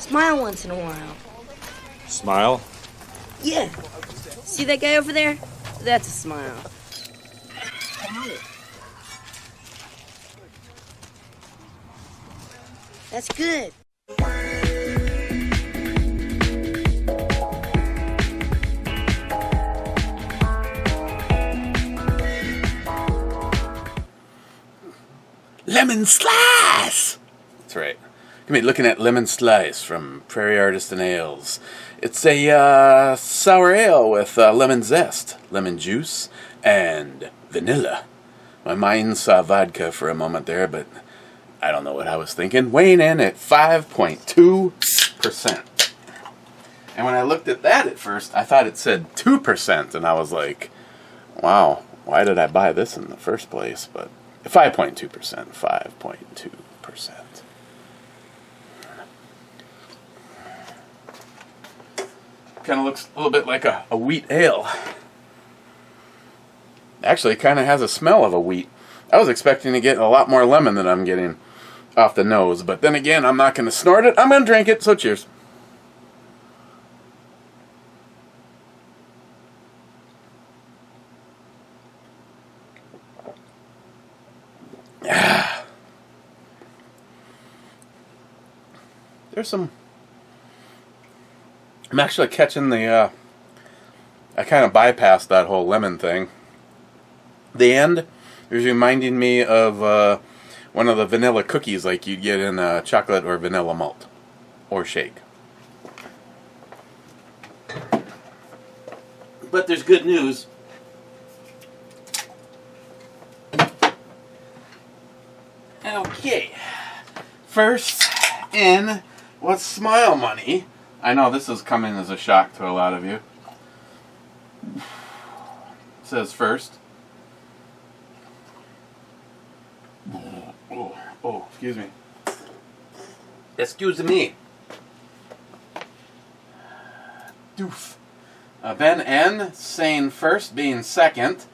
Smile once in a while. Smile? Yeah. See that guy over there? That's a smile. That's good. Lemon Slice! That's right. Gonna be looking at Lemon Slice from Prairie Artisan Ales. It's a sour ale with lemon zest, lemon juice, and vanilla. My mind saw vodka for a moment there, but I don't know what I was thinking. Weighing in at 5.2%. And when I looked at that at first, I thought it said 2%, and I was like, wow, why did I buy this in the first place? But 5.2%, 5.2%. Kind of looks a little bit like a wheat ale. Actually, it kind of has a smell of a wheat. I was expecting to get a lot more lemon than I'm getting off the nose. But then again, I'm not going to snort it. I'm going to drink it, so cheers. There's some... I'm actually catching the, I kind of bypassed that whole lemon thing. The end is reminding me of one of the vanilla cookies like you'd get in chocolate or vanilla malt. Or shake. But there's good news. Okay. First in, what's Smile Money? I know this is coming as a shock to a lot of you. It says first. Oh, excuse me. Excuse me. Doof. Ben N. saying first, being second.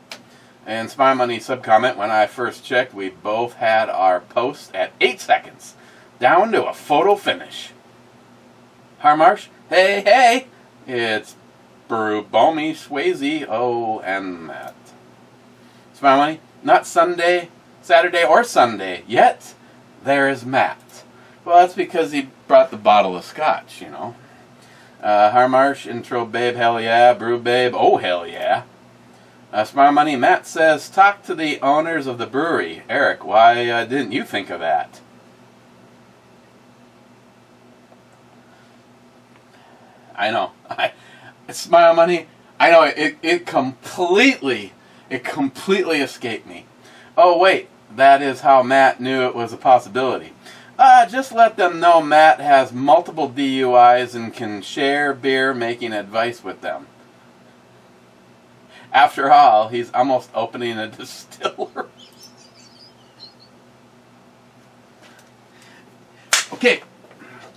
And Smile Money subcomment, when I first checked, we both had our post at 8 seconds. Down to a photo finish. Harmarsh, hey, it's Brew Balmy, Swayze, and Matt. Smile Money, not Sunday, Saturday, or Sunday, yet there is Matt. Well, that's because he brought the bottle of scotch, you know. Harmarsh, intro babe, hell yeah. Brew babe, oh hell yeah. Smile Money, Matt says, talk to the owners of the brewery. Eric, why didn't you think of that? I know. Smile Money, I know it completely escaped me. Oh wait, that is how Matt knew it was a possibility. Just let them know Matt has multiple DUIs and can share beer making advice with them. After all, he's almost opening a distillery. Okay,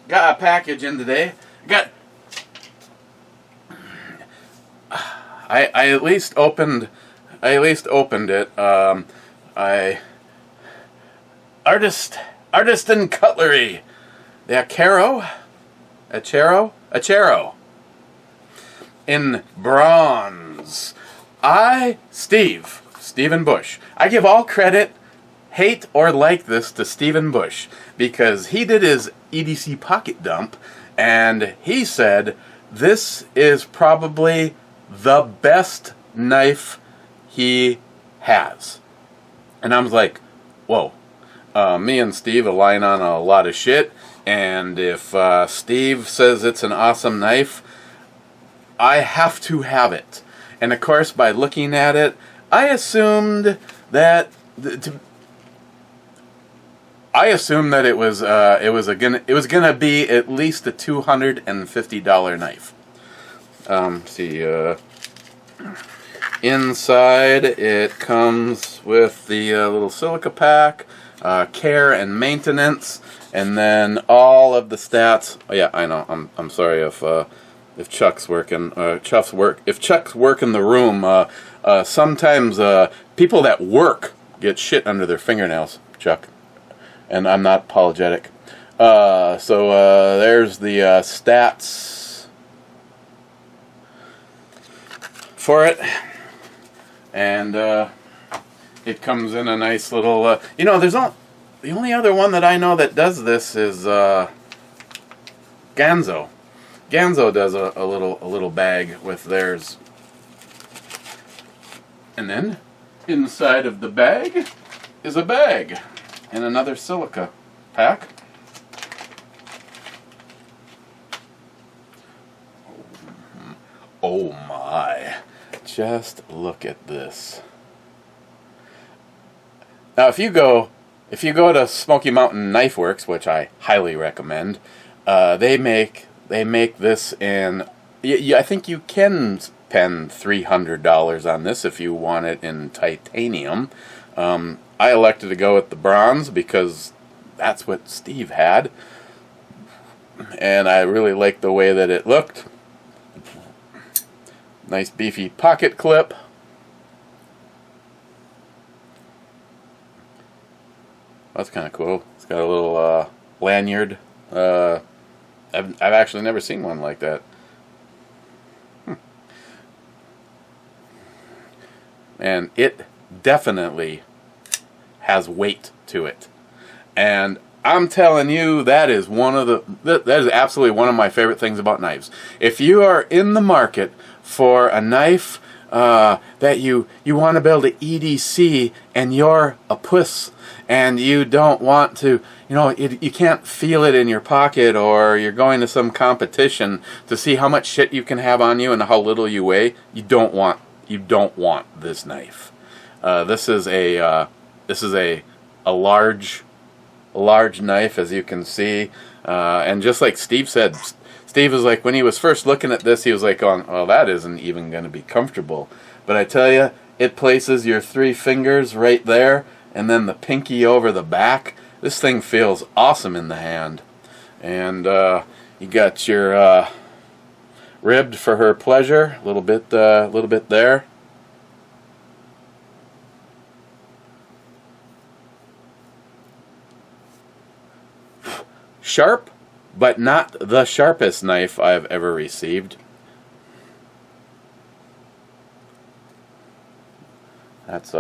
got a package in today. I at least opened it. Artisan cutlery. The Acero in bronze. Stephen Bush. I give all credit, hate or like this, to Stephen Bush because he did his EDC pocket dump and he said this is probably the best knife he has. And I was like, whoa. Me and Steve align on a lot of shit, and if Steve says it's an awesome knife, I have to have it. And of course, by looking at it, I assumed that it was gonna be at least a $250 knife. Inside it comes with the little silica pack, care and maintenance, and then all of the stats. Oh yeah, I know. I'm sorry if Chuck's working. If Chuck's working the room, sometimes people that work get shit under their fingernails, Chuck, and I'm not apologetic. There's the stats for it, and it comes in a nice little. There's the only other one that I know that does this is Ganzo. Ganzo does a little bag with theirs, and then inside of the bag is a bag and another silica pack. Oh my, just look at this. Now if you go to Smoky Mountain Knife Works, which I highly recommend, they make this in, I think you can spend $300 on this if you want it in titanium. I elected to go with the bronze because that's what Steve had, and I really liked the way that it looked. Nice beefy pocket clip. That's kind of cool. It's got a little lanyard. I've actually never seen one like that. And it definitely has weight to it. And I'm telling you, that is absolutely one of my favorite things about knives. If you are in the market for a knife that you want to build an EDC and you're a puss and you don't want to, you can't feel it in your pocket, or you're going to some competition to see how much shit you can have on you and how little you weigh, you don't want this knife. This is a large knife, as you can see, and just like Steve said, Steve was like, when he was first looking at this, he was like, "Oh, that isn't even going to be comfortable." But I tell you, it places your 3 fingers right there, and then the pinky over the back. This thing feels awesome in the hand, and you got your ribbed for her pleasure, a little bit there. Sharp, but not the sharpest knife I've ever received. That's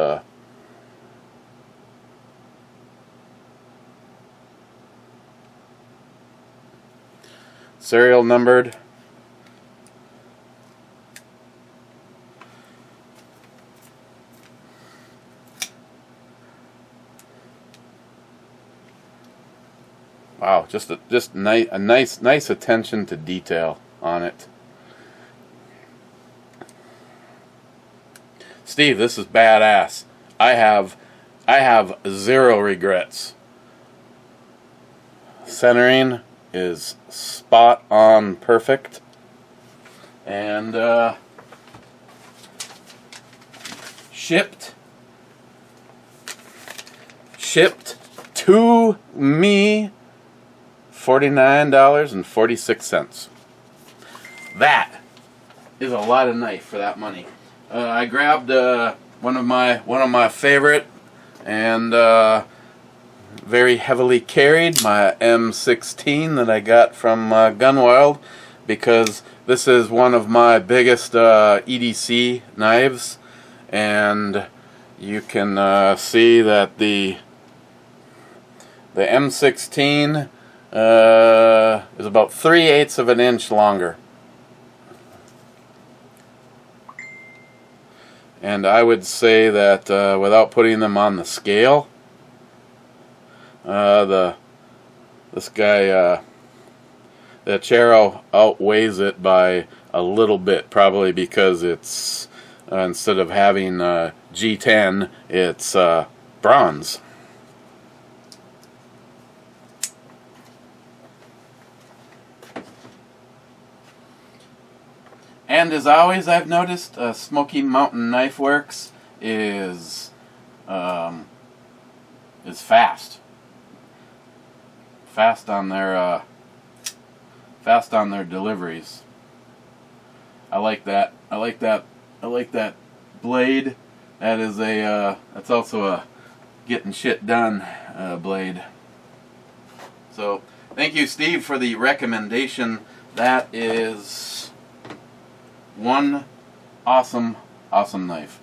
serial numbered. Wow, just a nice attention to detail on it. Steve, this is badass. I have 0 regrets. Centering is spot on perfect, and shipped to me $49.46. That is a lot of knife for that money. I grabbed one of my favorite and very heavily carried, my M16 that I got from Gunwild, because this is one of my biggest EDC knives, and you can see that the M16 is about 3/8 of an inch longer. And I would say that without putting them on the scale, this guy, the Chero outweighs it by a little bit, probably because it's instead of having G10, it's bronze. And as always, I've noticed Smoky Mountain Knife Works is fast on their deliveries. I like that. I like that blade. That is that's also a getting shit done blade. So Thank you, Steve, for the recommendation. That is one awesome, awesome knife.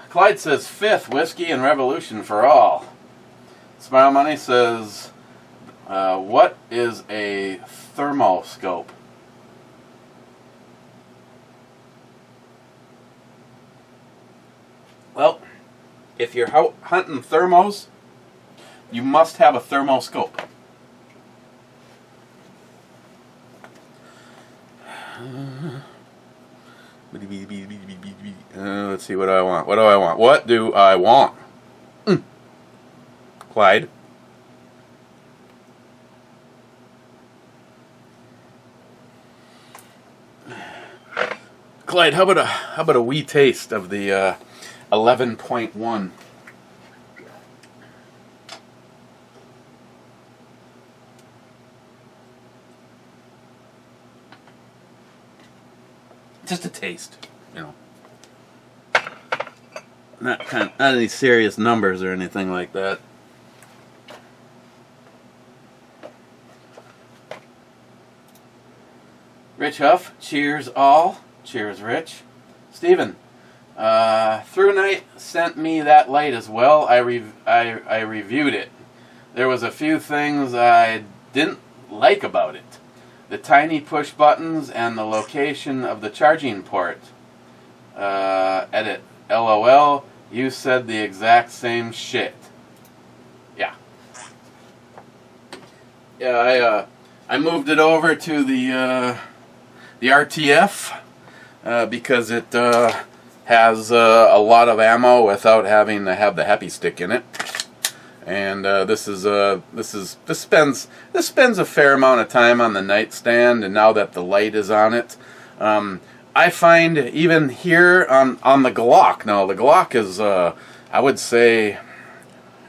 Clyde says, 5th, whiskey and revolution for all. Smile Money says, what is a thermoscope? Well, if you're hunting thermos, you must have a thermoscope. Let's see, what do I want? What do I want? What do I want? Clyde. Clyde, how about a wee taste of the 11.1? Just a taste, you know. Not any serious numbers or anything like that. Rich Huff, cheers all. Cheers, Rich. Steven, Through Night sent me that light as well. I reviewed it. There was a few things I didn't like about it. The tiny push buttons and the location of the charging port. Edit. LOL, you said the exact same shit. Yeah. Yeah, I moved it over to the RTF because it has a lot of ammo without having to have the happy stick in it. And this spends a fair amount of time on the nightstand, and now that the light is on it, I find even here on the Glock. Now the Glock is I would say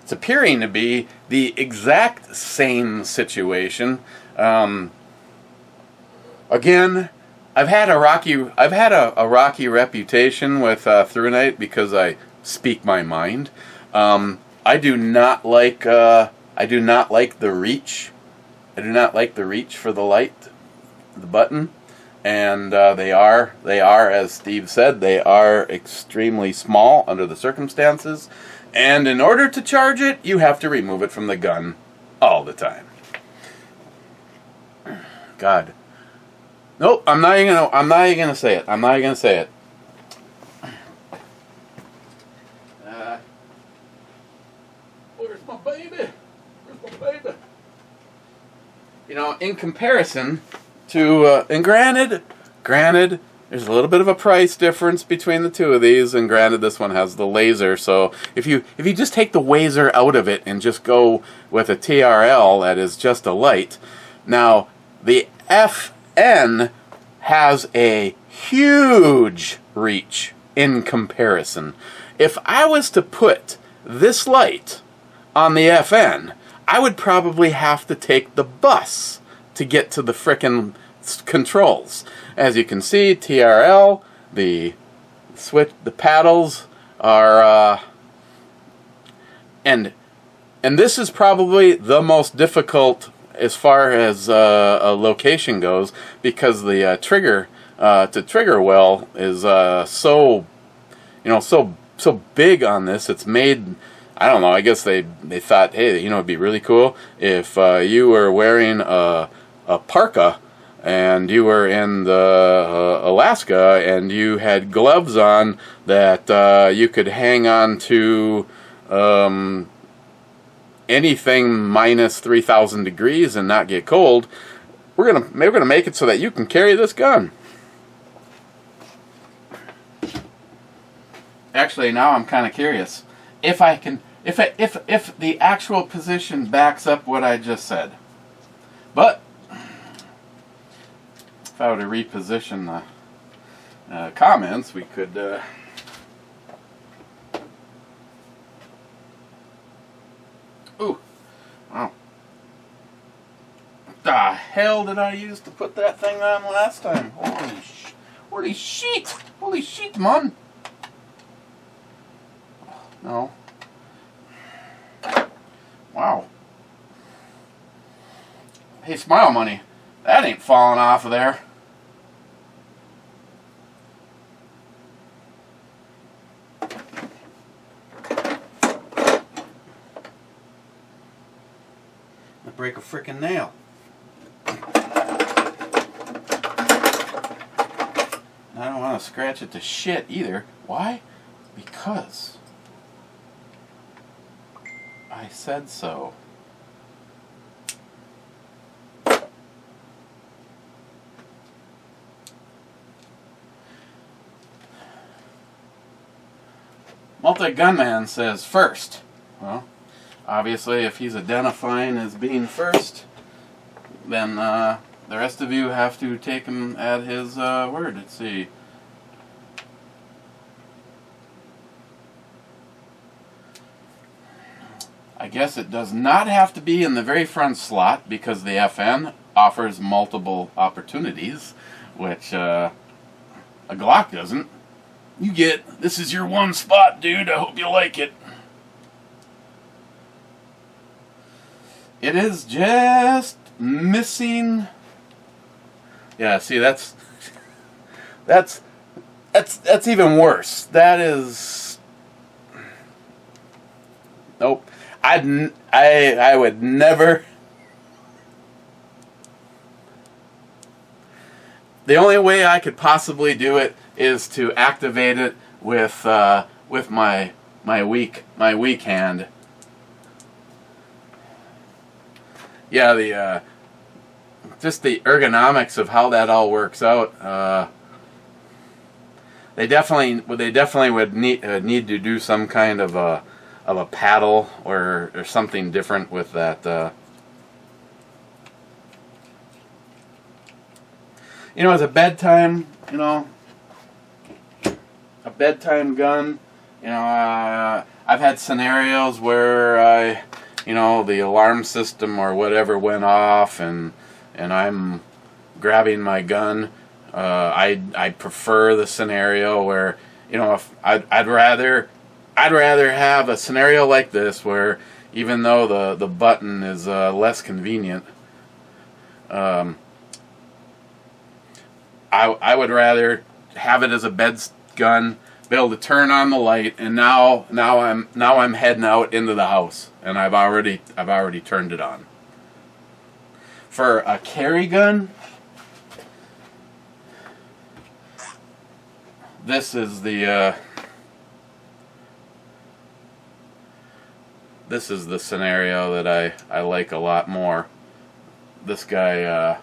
it's appearing to be the exact same situation. Again, I've had a rocky reputation with Through Night because I speak my mind. I do not like the reach. I do not like the reach for the light, the button, and they are, as Steve said, they are extremely small under the circumstances. And in order to charge it, you have to remove it from the gun all the time. God, nope. I'm not even gonna say it. I'm not even gonna say it. Where's my baby? Where's my baby? You know, in comparison to, and granted, there's a little bit of a price difference between the two of these, and granted, this one has the laser. So if you just take the laser out of it and just go with a TRL that is just a light, now the FN has a huge reach in comparison. If I was to put this light on the FN, I would probably have to take the bus to get to the frickin' controls. As you can see, TRL, the switch, the paddles are, and this is probably the most difficult as far as a location goes, because the trigger to trigger well is so big on this. It's made, I don't know, I guess they thought, hey, you know, it'd be really cool if you were wearing a parka and you were in the Alaska and you had gloves on that you could hang on to anything minus 3,000 degrees and not get cold. We're gonna make it so that you can carry this gun. Actually, now I'm kind of curious if the actual position backs up what I just said. But if I were to reposition the comments, we could. Ooh, wow! What the hell did I use to put that thing on last time? Holy shit, man! No. Wow. Hey, Smile Money, that ain't falling off of there. I break a freaking nail. I don't want to scratch it to shit either. Why? Because I said so. Multi-Gunman says first. Well, obviously if he's identifying as being first, then the rest of you have to take him at his word. Let's see. I guess it does not have to be in the very front slot because the FN offers multiple opportunities, which a Glock doesn't. This is your one spot, dude. I hope you like it. It is just missing. Yeah, see, that's even worse. That is, nope. I would never. The only way I could possibly do it is to activate it with my weak hand. Yeah, just the ergonomics of how that all works out. They definitely would need to do some kind of a paddle or something different with that. As a bedtime, a bedtime gun. I've had scenarios where the alarm system or whatever went off, and I'm grabbing my gun. I prefer the scenario where if I'd rather have a scenario like this where even though the button is less convenient, I would rather have it as a bed gun, be able to turn on the light, and now I'm heading out into the house, and I've already turned it on. For a carry gun, this is the scenario that I like a lot more. This guy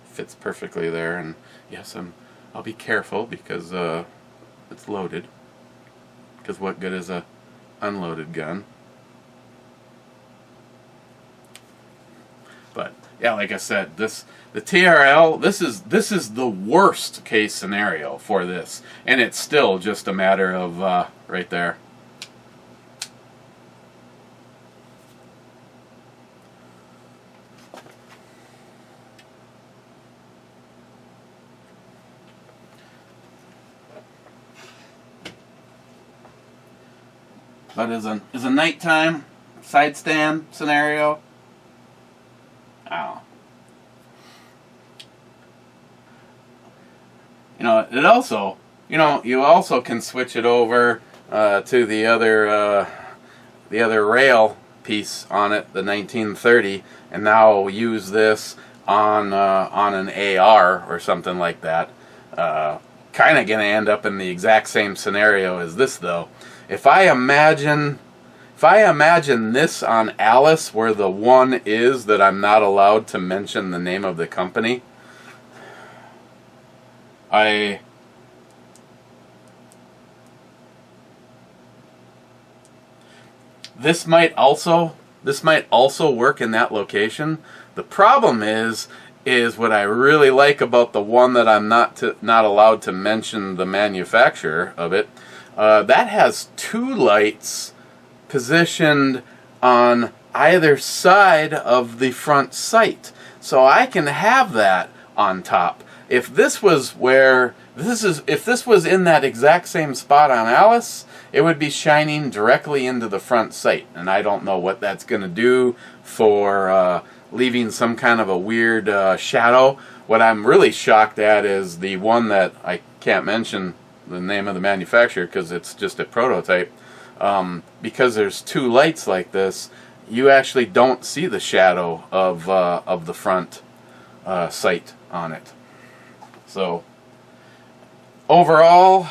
fits perfectly there, and yes, I'll be careful because it's loaded. Because what good is a unloaded gun? But yeah, like I said, the TRL, this is the worst case scenario for this, and it's still just a matter of right there. But as a nighttime side stand scenario, it also, you also can switch it over to the other rail piece on it, the 1930, and now use this on an AR or something like that. Kind of going to end up in the exact same scenario as this, though. If I imagine this on Alice, where the one is that I'm not allowed to mention the name of the company, this might also work in that location. The problem is what I really like about the one that I'm not allowed to mention the manufacturer of it. That has two lights positioned on either side of the front sight, so I can have that on top. If this was where if this was in that exact same spot on Alice, it would be shining directly into the front sight, and I don't know what that's going to do for leaving some kind of a weird shadow. What I'm really shocked at is the one that I can't mention the name of the manufacturer because it's just a prototype. Because there's two lights like this, you actually don't see the shadow of the front sight on it. So overall,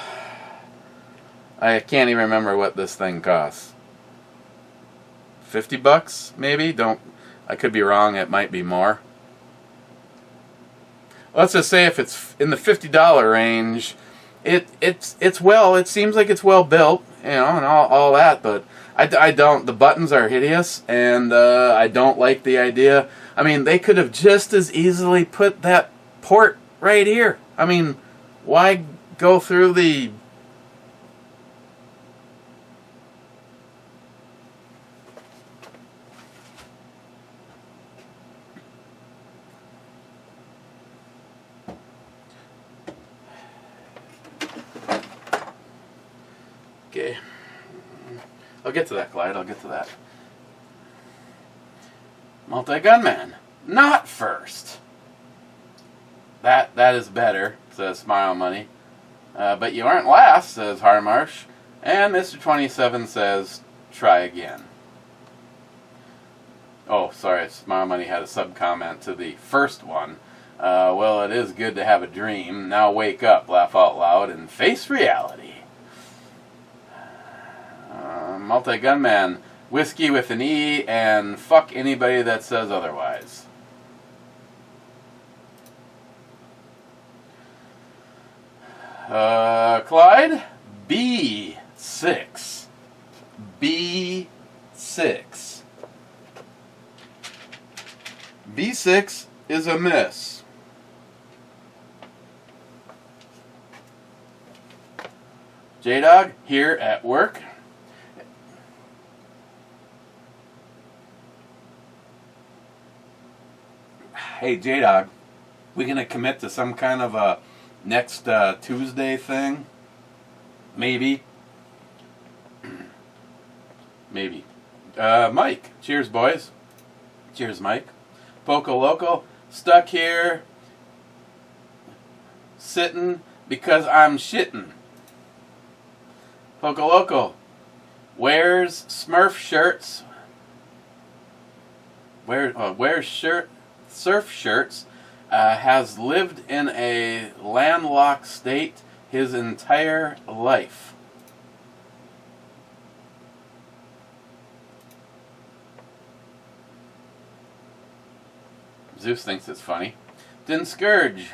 I can't even remember what this thing costs. $50 maybe? I could be wrong, it might be more. Let's just say if it's in the $50 range, it seems like it's well built, you know, and all that, but I don't, the buttons are hideous, and I don't like the idea. I mean, they could have just as easily put that port right here. I mean, why go through the... Okay. I'll get to that, Clyde. I'll get to that. Multi-gunman. Not first. That is better, says Smile Money. But you aren't last, says Harmarsh. And Mr. 27 says, try again. Oh, sorry. Smile Money had a sub-comment to the first one. Well, it is good to have a dream. Now wake up, laugh out loud, and face reality. Multi-gunman, whiskey with an E, and fuck anybody that says otherwise. Clyde, B6. B6. B6 is a miss. J-Dog, here at work. Hey, J-Dog, we gonna commit to some kind of a next Tuesday thing? Maybe. Maybe. Mike, cheers, boys. Cheers, Mike. Poco Loco, stuck here, sitting because I'm shitting. Poco Loco, wears Smurf shirts. Wears surf shirts, has lived in a landlocked state his entire life. Zeus thinks it's funny. Din Scourge.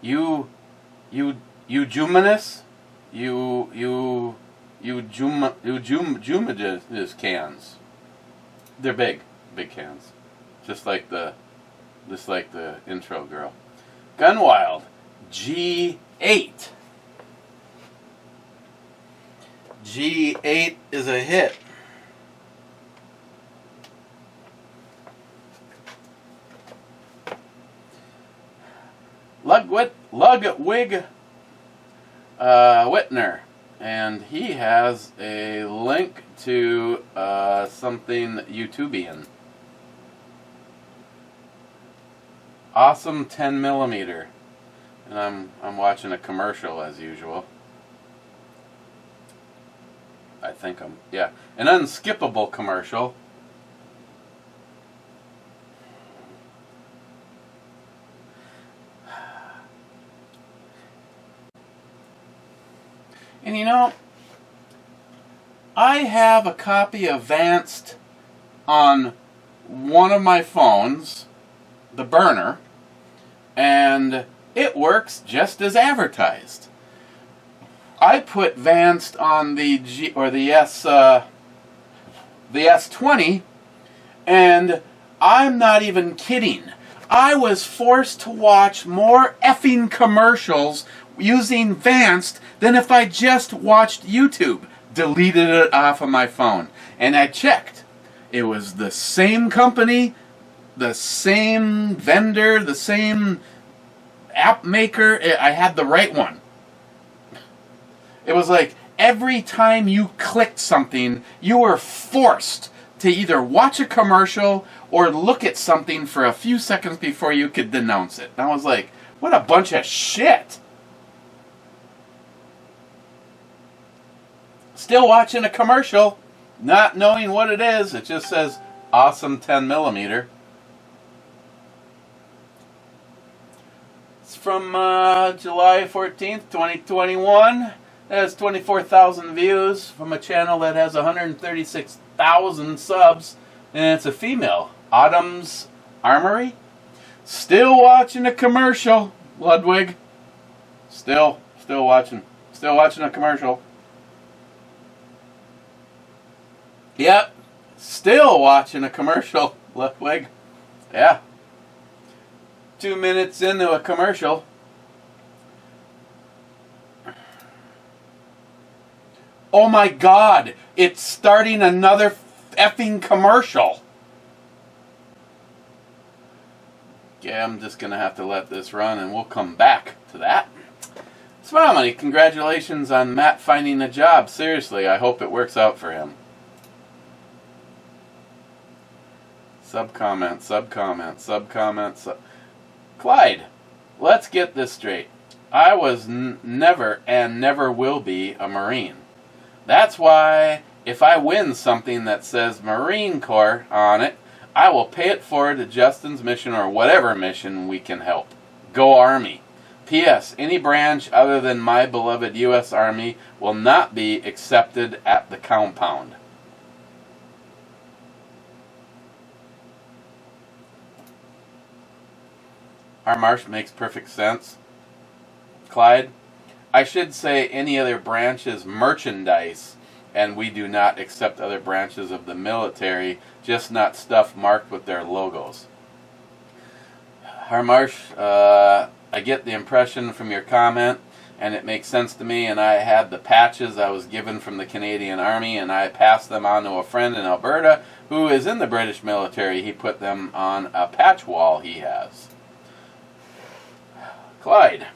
You Jumanus? You Jumages cans. They're big cans, just like the intro girl. Gunwild, G8. G8 is a hit. Ludwig Whitner. And he has a link to something YouTubian. Awesome 10mm. And I'm watching a commercial as usual. I think yeah. An unskippable commercial. And you know, I have a copy of Vanced on one of my phones, the burner, and it works just as advertised. I put Vanced on the S20, and I'm not even kidding. I was forced to watch more effing commercials using Vanced than if I just watched YouTube. Deleted it off of my phone. And I checked. It was the same company the same vendor, the same app maker. I had the right one. It was like every time you clicked something, you were forced to either watch a commercial or look at something for a few seconds before you could denounce it. And I was like, what a bunch of shit. Still watching a commercial, not knowing what it is. It just says, awesome 10mm. It's from July 14th, 2021. It has 24,000 views from a channel that has 136,000 subs. And it's a female. Autumn's Armory. Still watching a commercial, Ludwig. Still watching a commercial. Yep, still watching a commercial, Ludwig. Yeah. 2 minutes into a commercial. Oh my God, it's starting another effing commercial. Yeah, I'm just going to have to let this run and we'll come back to that. Smile Money, congratulations on Matt finding a job. Seriously, I hope it works out for him. Sub-comment. Clyde, let's get this straight. I was never and never will be a Marine. That's why if I win something that says Marine Corps on it, I will pay it forward to Justin's mission or whatever mission we can help. Go Army. P.S. Any branch other than my beloved U.S. Army will not be accepted at the compound. Our march makes perfect sense. Clyde, I should say any other branches merchandise, and we do not accept other branches of the military, just not stuff marked with their logos. Our march, I get the impression from your comment, and it makes sense to me, and I had the patches I was given from the Canadian Army, and I passed them on to a friend in Alberta who is in the British military. He put them on a patch wall he has. Clyde,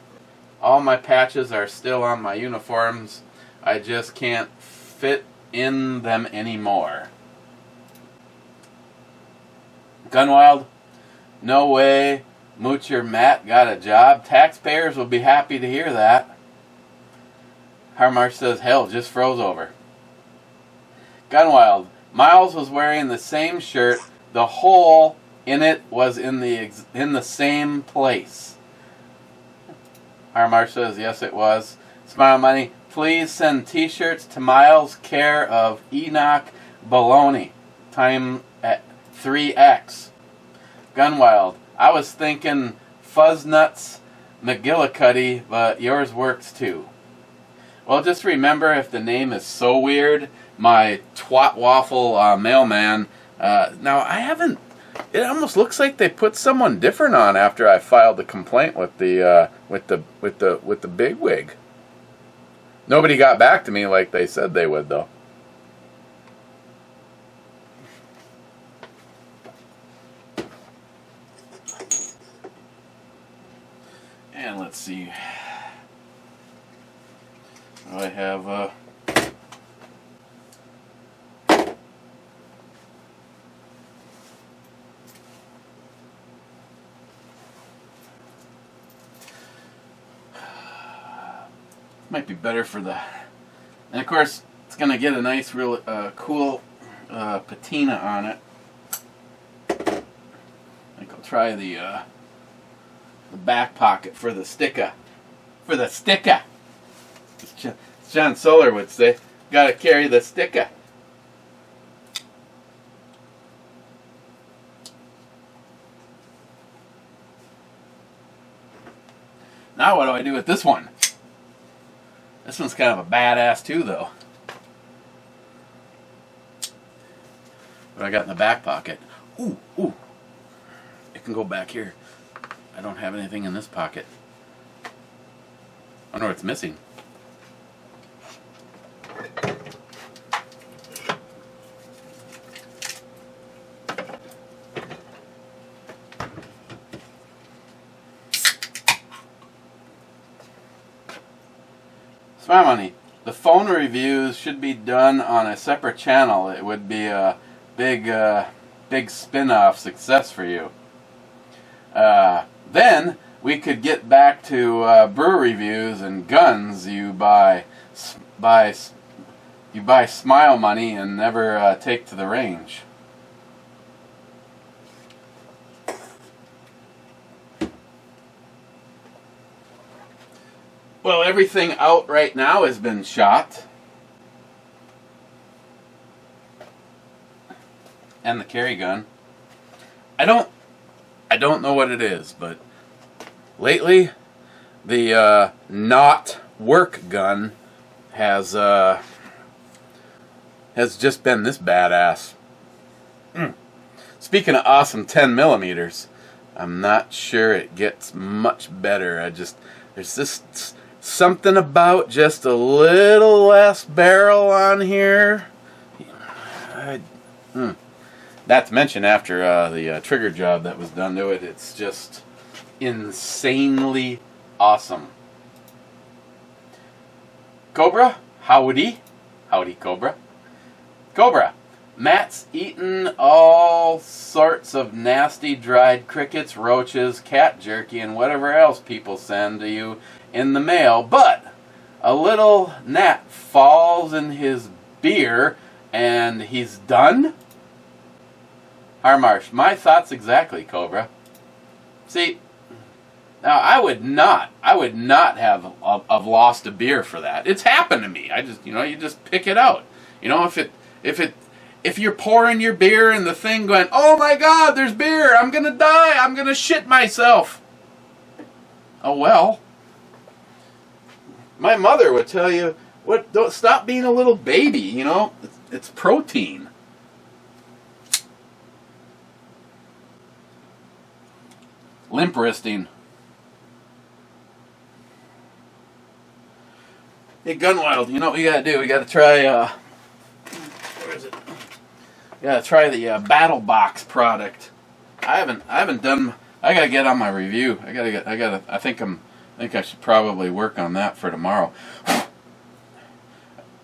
all my patches are still on my uniforms. I just can't fit in them anymore. Gunwild, no way Moocher Matt got a job. Taxpayers will be happy to hear that. Harmarsh says, hell just froze over. Gunwild, Miles was wearing the same shirt. The hole in it was in the same place. Harmarsh says, yes it was. Smile Money, please send t-shirts to Miles, care of Enoch Baloney, time at 3X. Gunwild, I was thinking Fuzznuts McGillicuddy, but yours works too. Well, just remember, if the name is so weird, my twat waffle mailman. Now I haven't. It almost looks like they put someone different on after I filed the complaint with the bigwig. Nobody got back to me like they said they would, though. And let's see. I have might be better for the, and of course it's gonna get a nice real cool patina on it. I think I'll try the back pocket for the sticker. As John Solar would say, gotta carry the sticker. Now what do I do with this one? This one's kind of a badass too, though. What I got in the back pocket? Ooh. It can go back here. I don't have anything in this pocket. I wonder what's missing. Smile Money. The phone reviews should be done on a separate channel. It would be a big spin-off success for you. Then we could get back to brew reviews and guns. You buy Smile Money and never take to the range. Well, everything out right now has been shot. And the carry gun. I don't know what it is, but lately the not work gun has just been this badass. Speaking of awesome 10 millimeters, I'm not sure it gets much better. There's this something about just a little less barrel on here. Not to mention after the trigger job that was done to it, it's just insanely awesome. Cobra, howdy. Howdy, Cobra. Cobra, Matt's eaten all sorts of nasty dried crickets, roaches, cat jerky, and whatever else people send to you in the mail, but a little gnat falls in his beer and he's done? Harmarsh, my thoughts exactly, Cobra. See, now I would not have lost a beer for that. It's happened to me. You just pick it out. If you're pouring your beer and the thing going, oh my God, there's beer, I'm gonna die, I'm gonna shit myself. Oh well. My mother would tell you, don't stop being a little baby, it's protein. Limp wristing. Hey, Gunwild, you know what we gotta do? We gotta try, where is it? We gotta try the Battle Box product. I haven't done, I gotta get on my review. I think I should probably work on that for tomorrow.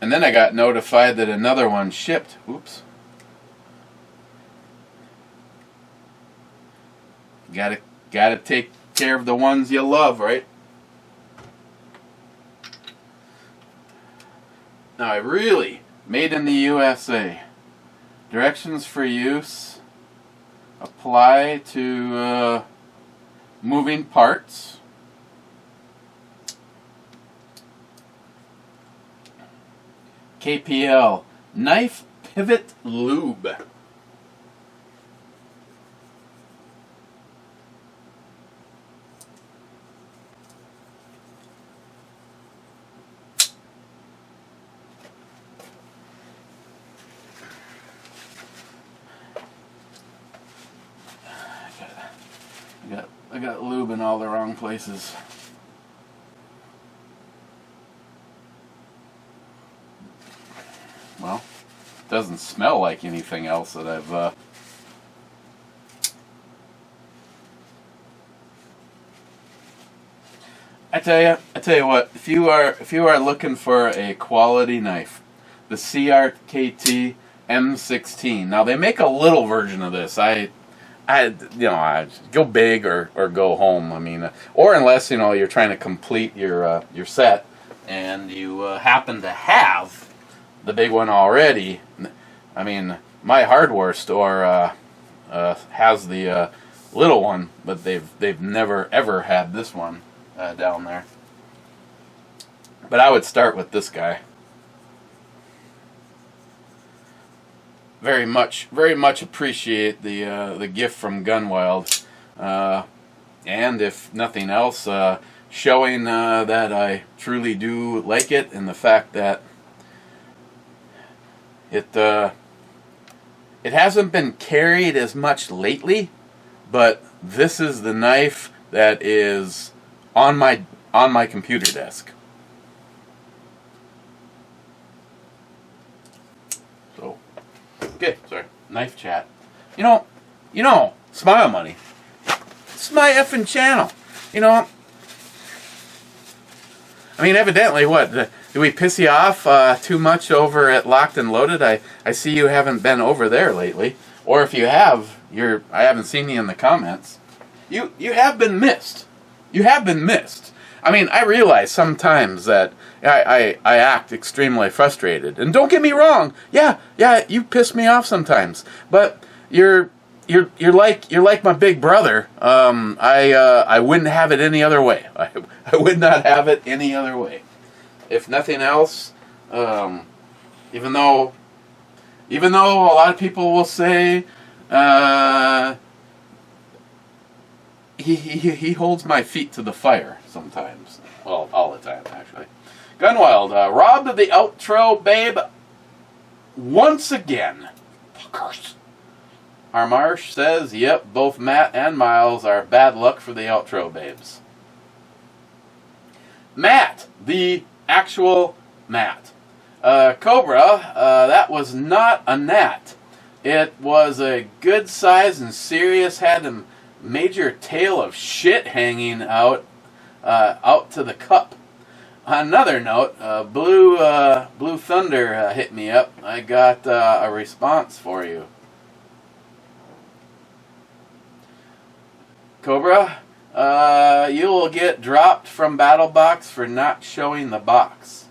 And then I got notified that another one shipped. Oops. Gotta take care of the ones you love, right? Now I really made in the USA. Directions for use apply to moving parts. KPL Knife Pivot Lube. I got lube in all the wrong places. Well, it doesn't smell like anything else that I've I tell you what, if you are looking for a quality knife, the CRKT M16. Now they make a little version of this. I go big or go home. I mean, or unless you're trying to complete your set and you happen to have the big one already. I mean, my hardware store has the little one, but they've never ever had this one down there. But I would start with this guy. Very much appreciate the gift from Gunwild, and if nothing else, showing that I truly do like it, and the fact that it hasn't been carried as much lately, but this is the knife that is on my computer desk. So, okay, sorry, knife chat. You know, Smile Money. It's my effing channel. I mean, evidently, what we piss you off too much over at Locked and Loaded? I see you haven't been over there lately. Or if you have, I haven't seen you in the comments. You have been missed. You have been missed. I mean, I realize sometimes that I act extremely frustrated. And don't get me wrong. Yeah, you piss me off sometimes. But you're like my big brother. I wouldn't have it any other way. I would not have it any other way. If nothing else, even though a lot of people will say he holds my feet to the fire sometimes. Well, all the time actually. Gunwild robbed the outro babe once again. Fuckers. Harmarsh says, yep, both Matt and Miles are bad luck for the outro babes. Matt, the actual Matt. Cobra, that was not a gnat. It was a good size and serious, had a major tail of shit hanging out to the cup. On another note, Blue Thunder hit me up. I got a response for you. Cobra, you will get dropped from Battle Box for not showing the box.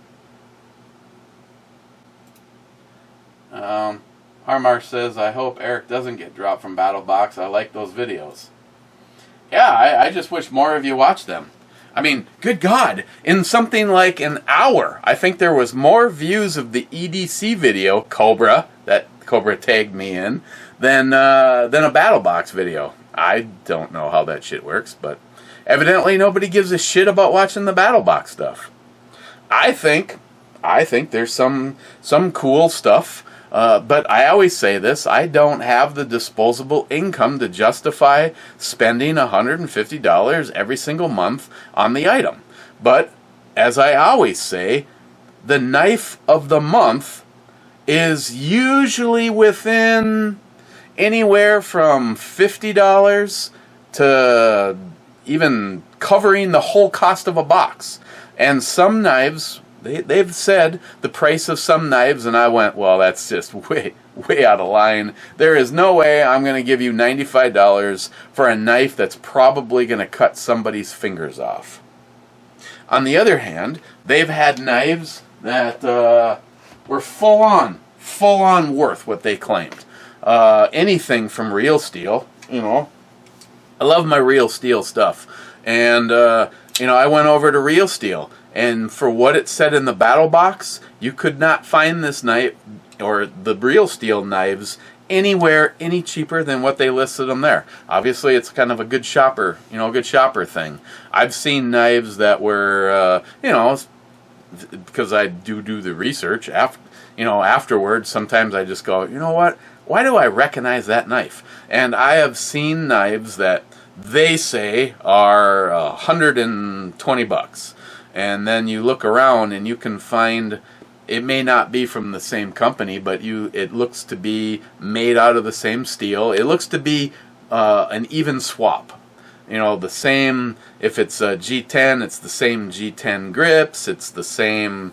Harmarsh says, I hope Eric doesn't get dropped from Battle Box. I like those videos. Yeah, I just wish more of you watched them. I mean, good God, in something like an hour, I think there was more views of the EDC video, Cobra, that Cobra tagged me in, than a Battle Box video. I don't know how that shit works, but evidently nobody gives a shit about watching the Battle Box stuff. I think there's some cool stuff, but I always say this, I don't have the disposable income to justify spending $150 every single month on the item. But, as I always say, the knife of the month is usually within anywhere from $50 to even covering the whole cost of a box. And some knives, they've said the price of some knives, and I went, well, that's just way out of line. There is no way I'm going to give you $95 for a knife that's probably going to cut somebody's fingers off. On the other hand, they've had knives that were full on worth what they claimed. Anything from Real Steel, you know. I love my Real Steel stuff. And, I went over to Real Steel. And for what it said in the Battle Box, you could not find this knife, or the Real Steel knives, anywhere any cheaper than what they listed them there. Obviously, it's kind of a good shopper, good shopper thing. I've seen knives that were, because I do the research, afterwards, sometimes I just go, you know what? Why do I recognize that knife? And I have seen knives that they say are $120. And then you look around and you can find, it may not be from the same company, but it looks to be made out of the same steel. It looks to be an even swap. The same, if it's a G10, it's the same G10 grips, it's the same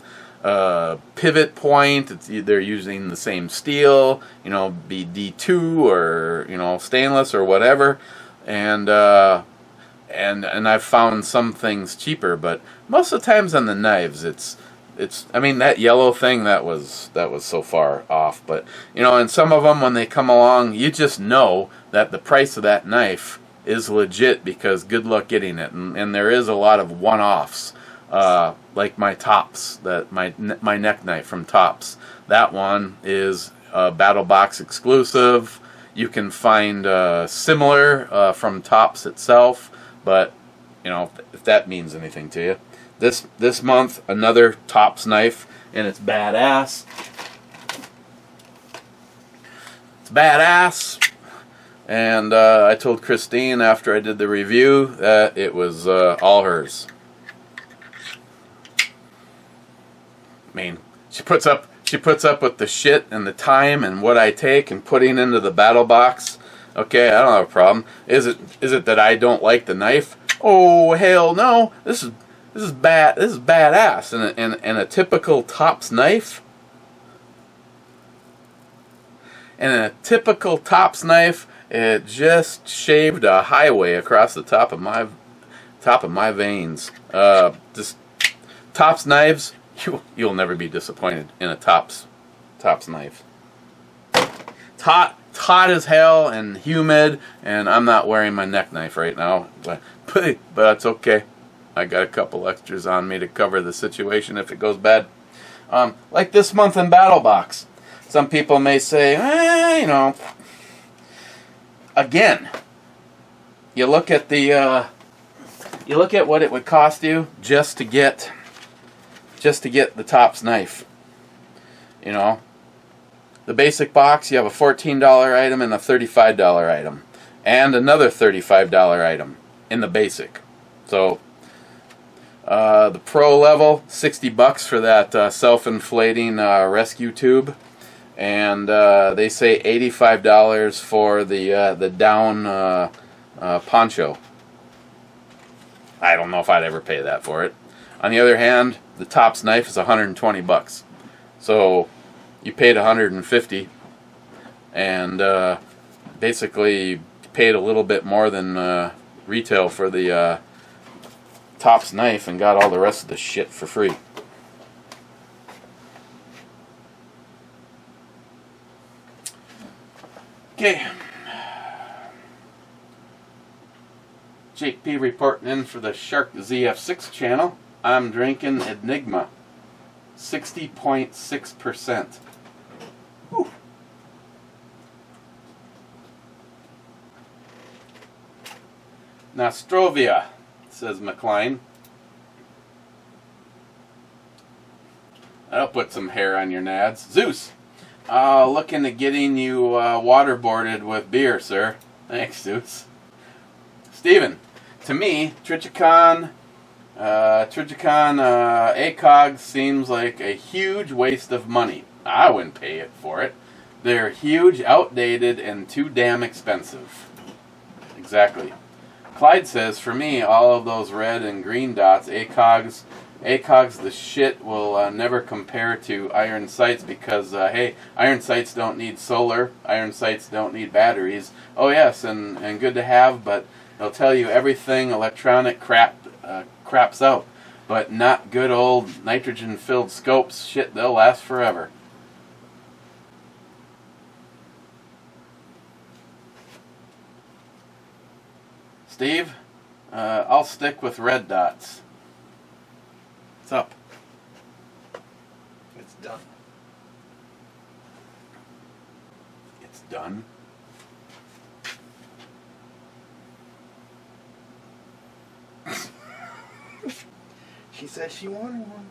pivot point, they're using the same steel, be D2 or, stainless or whatever. And I've found some things cheaper, but most of the times on the knives, it's that yellow thing that was so far off. But and some of them, when they come along, you just know that the price of that knife is legit, because good luck getting it. And there is a lot of one-offs, like my Tops, my neck knife from Tops. That one is a Battle Box exclusive. You can find similar from Tops itself, but if that means anything to you. This month, another Tops knife, and it's badass. It's badass. And I told Christine after I did the review that it was all hers. I mean, she puts up with the shit and the time and what I take and putting into the Battle Box. Okay, I don't have a problem. Is it that I don't like the knife? Oh, hell no. This This is badass. And a typical Tops knife. And a typical Tops knife, it just shaved a highway across the top of my veins. Just Tops knives, you'll never be disappointed in a Tops knife. Hot as hell and humid, and I'm not wearing my neck knife right now, but that's okay. I got a couple extras on me to cover the situation if it goes bad. Like this month in Battle Box, some people may say, again, you look at what it would cost you just to get the Tops knife. The basic box, you have a $14 item and a $35 item. And another $35 item in the basic. So, the pro level, $60 for that self-inflating rescue tube. And they say $85 for the down poncho. I don't know if I'd ever pay that for it. On the other hand, the Tops knife is $120. So you paid $150, and basically paid a little bit more than retail for the Tops knife, and got all the rest of the shit for free. Okay. Jake P reporting in for the Shark ZF6 channel. I'm drinking Enigma, 60.6%. Nostrovia, says McLean. That'll put some hair on your nads. Zeus, looking at getting you waterboarded with beer, sir. Thanks, Zeus. Steven, to me, Trichicon ACOG seems like a huge waste of money. I wouldn't pay it for it. They're huge, outdated, and too damn expensive. Exactly. Clyde says, for me, all of those red and green dots, ACOGs the shit will never compare to iron sights because, hey, iron sights don't need solar, iron sights don't need batteries. Oh yes, and good to have, but they'll tell you everything electronic craps out. But not good old nitrogen-filled scopes. Shit, they'll last forever. Steve, I'll stick with red dots. What's up? It's done. It's done? She said she wanted one.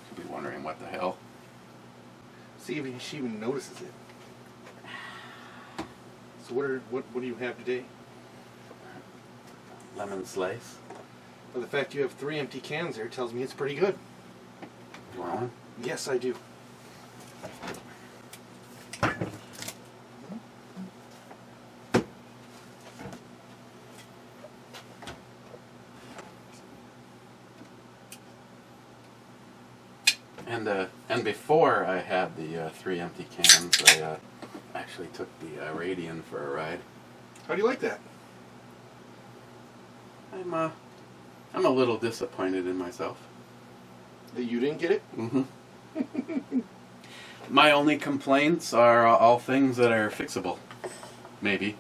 She'll be wondering what the hell. See if she even notices it. So what do you have today? Lemon slice. Well, the fact you have 3 empty cans there tells me it's pretty good. You want one? Yes, I do. And before I had the 3 empty cans, I actually took the Radian for a ride. How do you like that? I'm a little disappointed in myself. That you didn't get it? Mm-hmm. My only complaints are all things that are fixable. Maybe.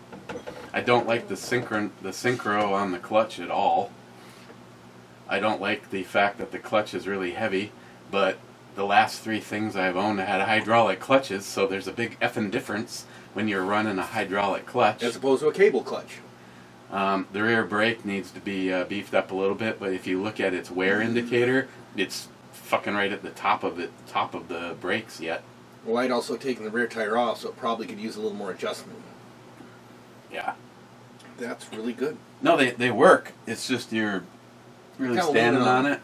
I don't like the synchro on the clutch at all. I don't like the fact that the clutch is really heavy, but the last 3 things I've owned had hydraulic clutches, so there's a big effing difference when you're running a hydraulic clutch. As opposed to a cable clutch. The rear brake needs to be beefed up a little bit, but if you look at its wear indicator, it's fucking right at the top of the brakes yet. Well, I'd also taken the rear tire off, so it probably could use a little more adjustment. Yeah. That's really good. No, they work. It's just you're really standing on it.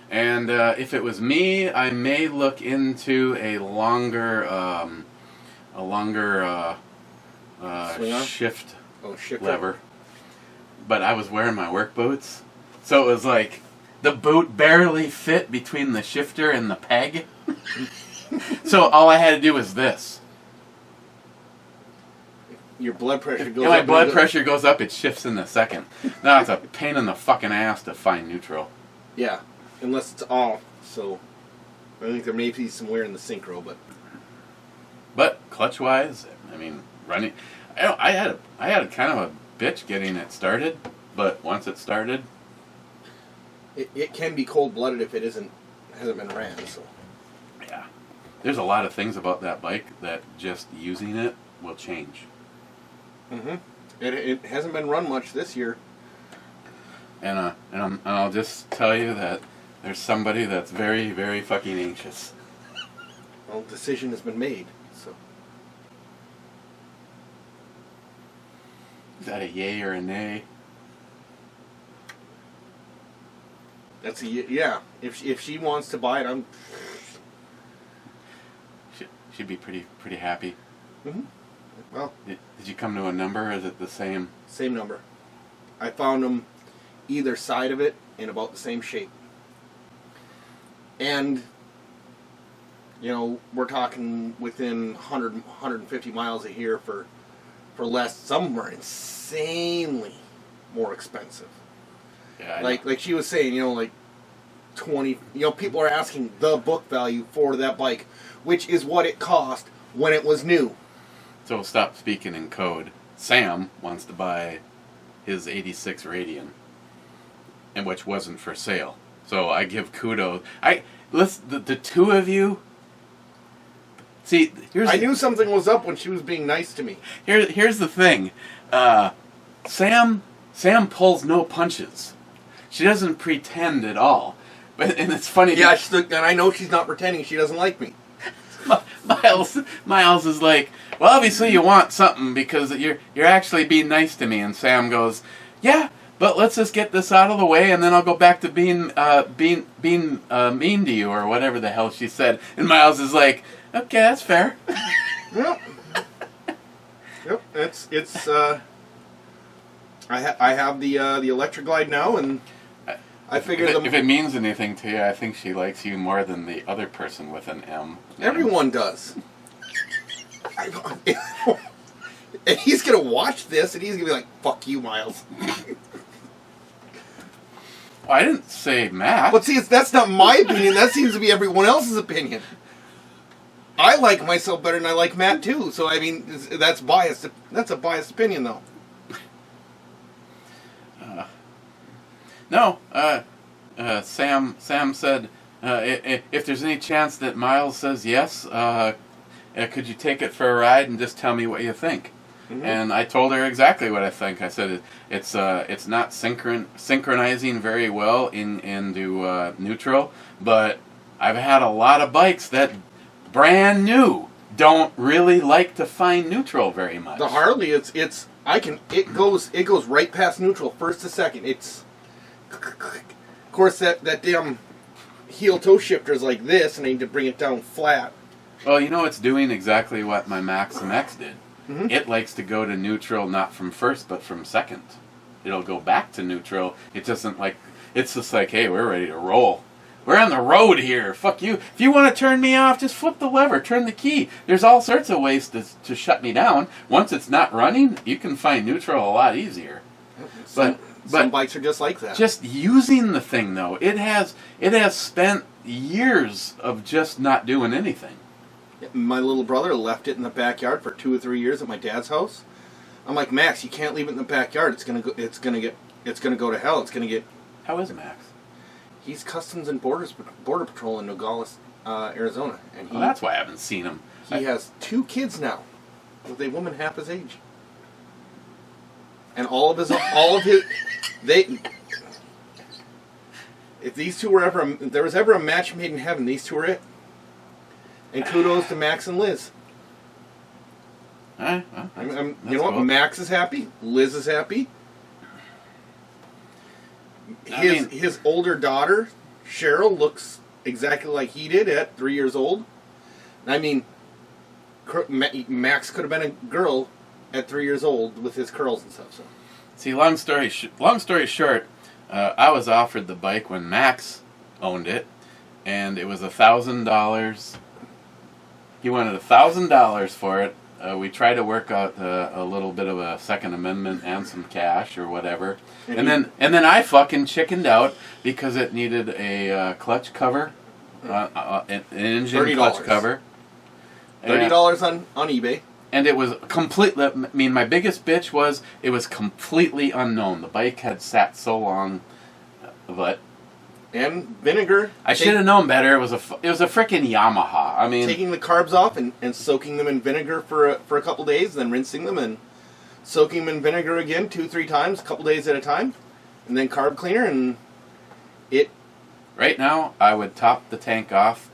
And if it was me, I may look into a longer Swing arm? shift Oh, shifter. lever. but I was wearing my work boots, so it was like the boot barely fit between the shifter and the peg. So all I had to do was this. Your blood pressure goes If my up. blood pressure goes up, it shifts in a second. Now it's a pain in the fucking ass to find neutral. Yeah, unless it's off. So I think there may be some wear in the synchro, But clutch wise, I mean, running. I had a kind of a bitch getting it started, but once it started, it can be cold blooded if it hasn't been ran. So yeah, there's a lot of things about that bike that just using it will change. it hasn't been run much this year. And I'll just tell you that there's somebody that's very, very fucking anxious. Well, decision has been made. So Is that a yay or a nay? that's a yeah. If she wants to buy it, She'd be pretty happy. Well, Did you come to a number? Or is it the same? same number. I found them either side of it in about the same shape. And, you know, we're talking within 100, 150 miles of here for less. Some are insanely more expensive. Yeah, I Like she was saying, you know, like 20, you know, people are asking the book value for that bike, which is what it cost when it was new. So stop speaking in code. Sam wants to buy his 86 Radian, and which wasn't for sale. So I give kudos. The two of you. See, I knew something was up when she was being nice to me. Here's the thing. Sam pulls no punches. She doesn't pretend at all. And it's funny. Yeah, and I know she's not pretending she doesn't like me. Miles is like, well, obviously you want something because you're actually being nice to me. And Sam goes, yeah, but let's just get this out of the way, and then I'll go back to being mean to you or whatever the hell she said. And Miles is like, okay, that's fair. Yep. Yep. It's. I have the Electra Glide now, and I figure if it means anything to you, I think she likes you more than the other person with an M. Everyone does. And he's gonna watch this, and he's gonna be like, "Fuck you, Miles." Well, I didn't say Matt. But see, that's not my opinion. That seems to be everyone else's opinion. I like myself better than I like Matt too. So I mean, that's biased. That's a biased opinion, though. No. Sam said, if there's any chance that Miles says yes, could you take it for a ride and just tell me what you think? Mm-hmm. And I told her exactly what I think. I said it's not synchronizing very well into neutral, but I've had a lot of bikes that brand new don't really like to find neutral very much. The Harley, it goes right past neutral, first to second. It's, of course, that damn heel toe shifter is like this, and I need to bring it down flat. Well, you know, it's doing exactly what my Maxim X did. Mm-hmm. It likes to go to neutral not from first, but from second. It'll go back to neutral. It doesn't like. It's just like, hey, we're ready to roll. We're on the road here. Fuck you. If you want to turn me off, just flip the lever, turn the key. There's all sorts of ways to shut me down. Once it's not running, you can find neutral a lot easier. Some bikes are just like that. Just using the thing, though, it has spent years of just not doing anything. My little brother left it in the backyard for 2 or 3 years at my dad's house. I'm like, Max, you can't leave it in the backyard. It's gonna go to hell. It's gonna get. How is Max? He's Customs and Border Patrol in Nogales, Arizona, and that's why I haven't seen him. He has 2 kids now, with a woman half his age, and all of his they. If these two were if there was ever a match made in heaven, these two are it. And kudos to Max and Liz. Well, you know what? Cool. Max is happy. Liz is happy. His older daughter, Cheryl, looks exactly like he did at 3 years old. I mean, Max could have been a girl at 3 years old with his curls and stuff. So See, long story short, I was offered the bike when Max owned it, and it was $1,000. He wanted $1,000 for it. We tried to work out a little bit of a Second Amendment and some cash or whatever, and then I fucking chickened out because it needed a clutch cover, an engine $30. clutch cover. $30 on eBay. And it was completely, I mean, my biggest bitch was it was completely unknown. The bike had sat so long, but... And vinegar. I should have known better. It was a freaking Yamaha. I mean... Taking the carbs off and soaking them in vinegar for a couple days, then rinsing them and soaking them in vinegar again 2-3 times, a couple days at a time. And then carb cleaner and it... Right now, I would top the tank off,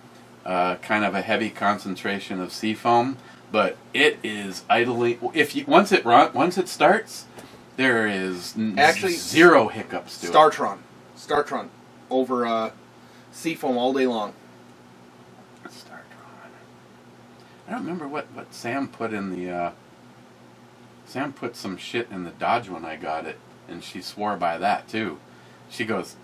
kind of a heavy concentration of seafoam. But it is idling. Once it starts, there is actually zero hiccups to it. Startron, over seafoam all day long. Startron. I don't remember what Sam put in the. Sam put some shit in the Dodge when I got it, and she swore by that too. She goes.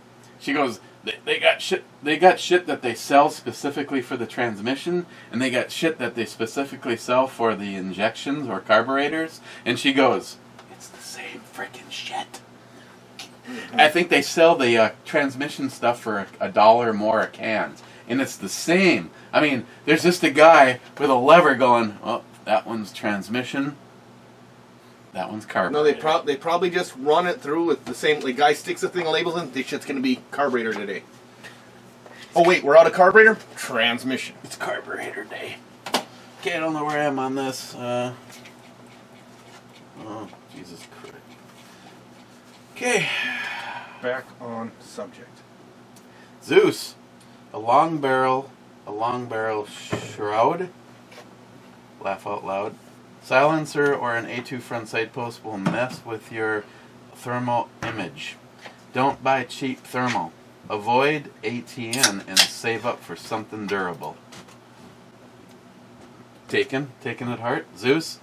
They got shit. They got shit that they sell specifically for the transmission, and they got shit that they specifically sell for the injections or carburetors. And she goes, "It's the same freaking shit." I think they sell the transmission stuff for $1 more a can, and it's the same. I mean, there's just a guy with a lever going, "Oh, that one's transmission. That one's carburetor." No, they probably just run it through with the same. The guy sticks a thing of labels in. This shit's gonna be carburetor today. Oh wait, we're out of carburetor. Transmission. It's carburetor day. Okay, I don't know where I am on this. Oh, Jesus Christ. Okay. Back on subject. Zeus, a long barrel shroud. Laugh out loud. Silencer or an A2 front side post will mess with your thermal image. Don't buy cheap thermal. Avoid ATN and save up for something durable. Taken at heart. Zeus,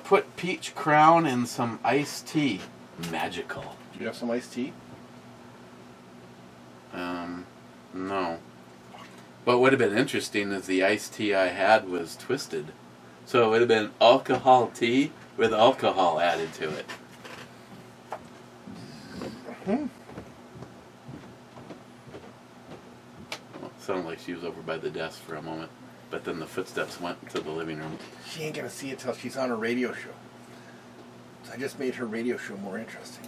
put peach crown in some iced tea. Magical. Do you have some iced tea? No. What would have been interesting is the iced tea I had was twisted. So it would have been alcohol tea with alcohol added to it. Mm-hmm. Well, it sounded like she was over by the desk for a moment, but then the footsteps went to the living room. She ain't gonna see it till she's on a radio show. So I just made her radio show more interesting.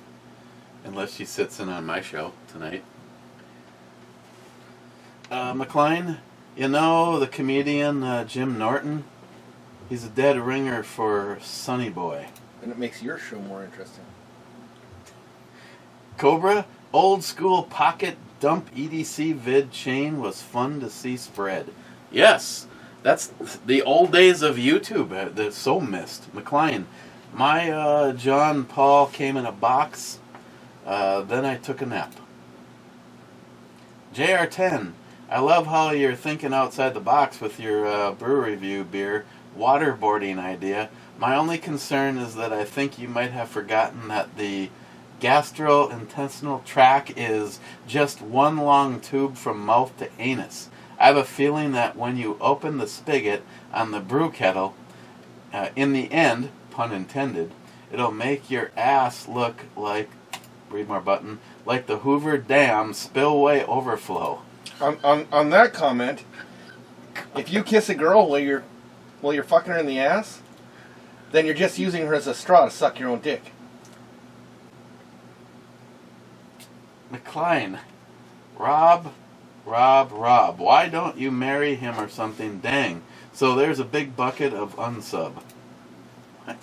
Unless she sits in on my show tonight. McLean, you know the comedian Jim Norton? He's a dead ringer for Sonny Boy. And it makes your show more interesting. Cobra, old school pocket dump EDC vid chain was fun to see spread. Yes, that's the old days of YouTube. That's so missed. McLean, my John Paul came in a box. Then I took a nap. JR10, I love how you're thinking outside the box with your brew review beer waterboarding idea. My only concern is that I think you might have forgotten that the gastrointestinal tract is just one long tube from mouth to anus. I have a feeling that when you open the spigot on the brew kettle, in the end, pun intended, it'll make your ass look like, read more button, like the Hoover Dam spillway overflow. On that comment, if you kiss a girl while you're fucking her in the ass, then you're just using her as a straw to suck your own dick. McLean, Rob, why don't you marry him or something? Dang. So there's a big bucket of unsub. What?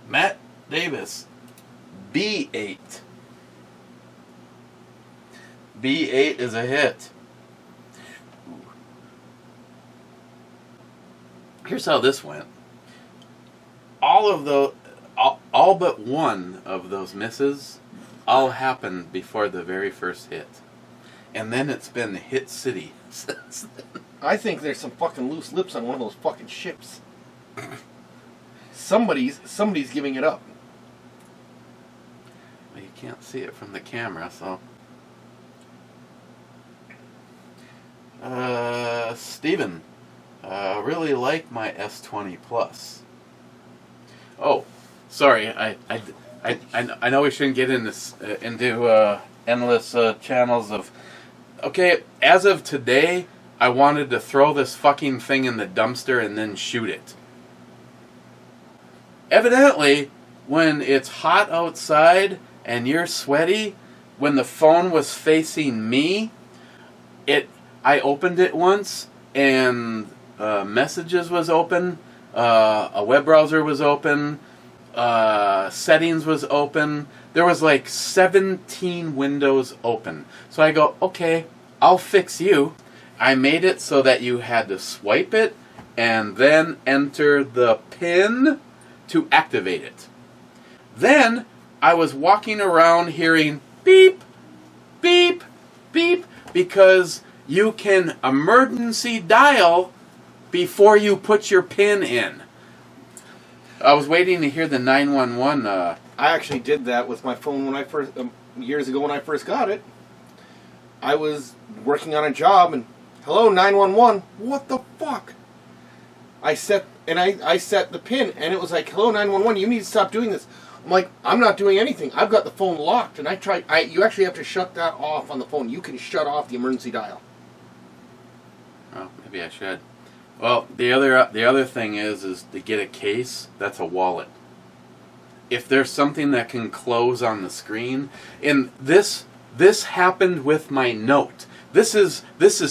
Matt Davis, B8. B8 is a hit. Here's how this went. All but one of those misses all happened before the very first hit. And then it's been hit city since then. I think there's some fucking loose lips on one of those fucking ships. Somebody's giving it up. Well, you can't see it from the camera, so. Steven, really like my S20 Plus. Oh, sorry. I know we shouldn't get into endless channels of. Okay, as of today, I wanted to throw this fucking thing in the dumpster and then shoot it. Evidently, when it's hot outside and you're sweaty, when the phone was facing me, I opened it once and messages was open, a web browser was open, settings was open. There was like 17 windows open. So I go, okay, I'll fix you. I made it so that you had to swipe it and then enter the PIN to activate it. Then I was walking around hearing beep, beep, beep, because you can emergency dial before you put your PIN in. I was waiting to hear the 911. I actually did that with my phone when I first, years ago when I first got it. I was working on a job and, hello, 911. What the fuck? I set the PIN and it was like, hello, 911, you need to stop doing this. I'm like, I'm not doing anything. I've got the phone locked, and you actually have to shut that off on the phone. You can shut off the emergency dial. Oh, maybe I should. Well, the other thing is to get a case. That's a wallet. If there's something that can close on the screen, and this happened with my Note. This is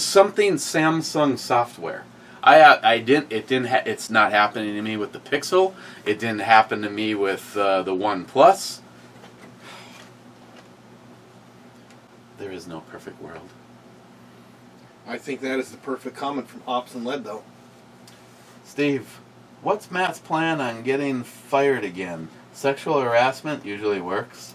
something Samsung software. It's not happening to me with the Pixel. It didn't happen to me with the OnePlus. There is no perfect world. I think that is the perfect comment from Hops and Lead, though. Steve, what's Matt's plan on getting fired again? Sexual harassment usually works.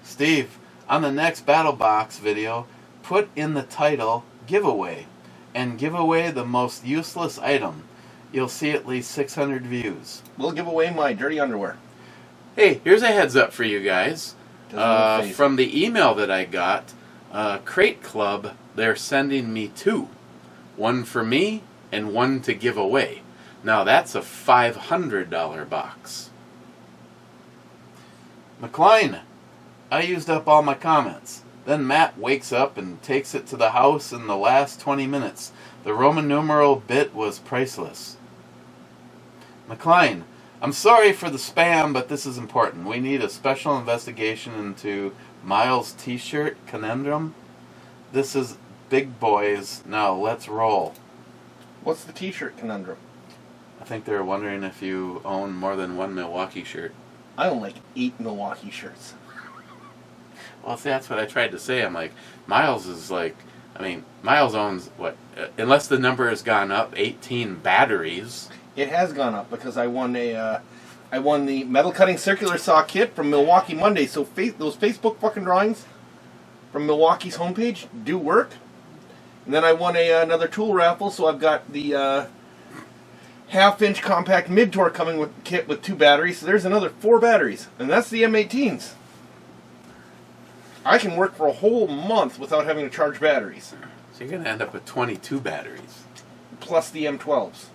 Steve, on the next Battle Box video, put in the title giveaway and give away the most useless item. You'll see at least 600 views. We'll give away my dirty underwear. Hey, here's a heads up for you guys. From the email that I got, Crate Club, they're sending me 2. One for me and one to give away. Now that's a $500 box. McLean, I used up all my comments. Then Matt wakes up and takes it to the house in the last 20 minutes. The Roman numeral bit was priceless. McLean, I'm sorry for the spam, but this is important. We need a special investigation into Miles' t-shirt conundrum. This is big boys. Now let's roll. What's the t-shirt conundrum? I think they're wondering if you own more than one Milwaukee shirt. I own like 8 Milwaukee shirts. Well, see, that's what I tried to say. I'm like, Miles is like, Miles owns, what, unless the number has gone up, 18 batteries. It has gone up because I won the metal cutting circular saw kit from Milwaukee Monday. So those Facebook fucking drawings from Milwaukee's homepage do work. And then I won another tool raffle, so I've got the half-inch compact mid-torque coming with kit with 2 batteries. So there's another 4 batteries, and that's the M18s. I can work for a whole month without having to charge batteries. So you're going to end up with 22 batteries. Plus the M12s.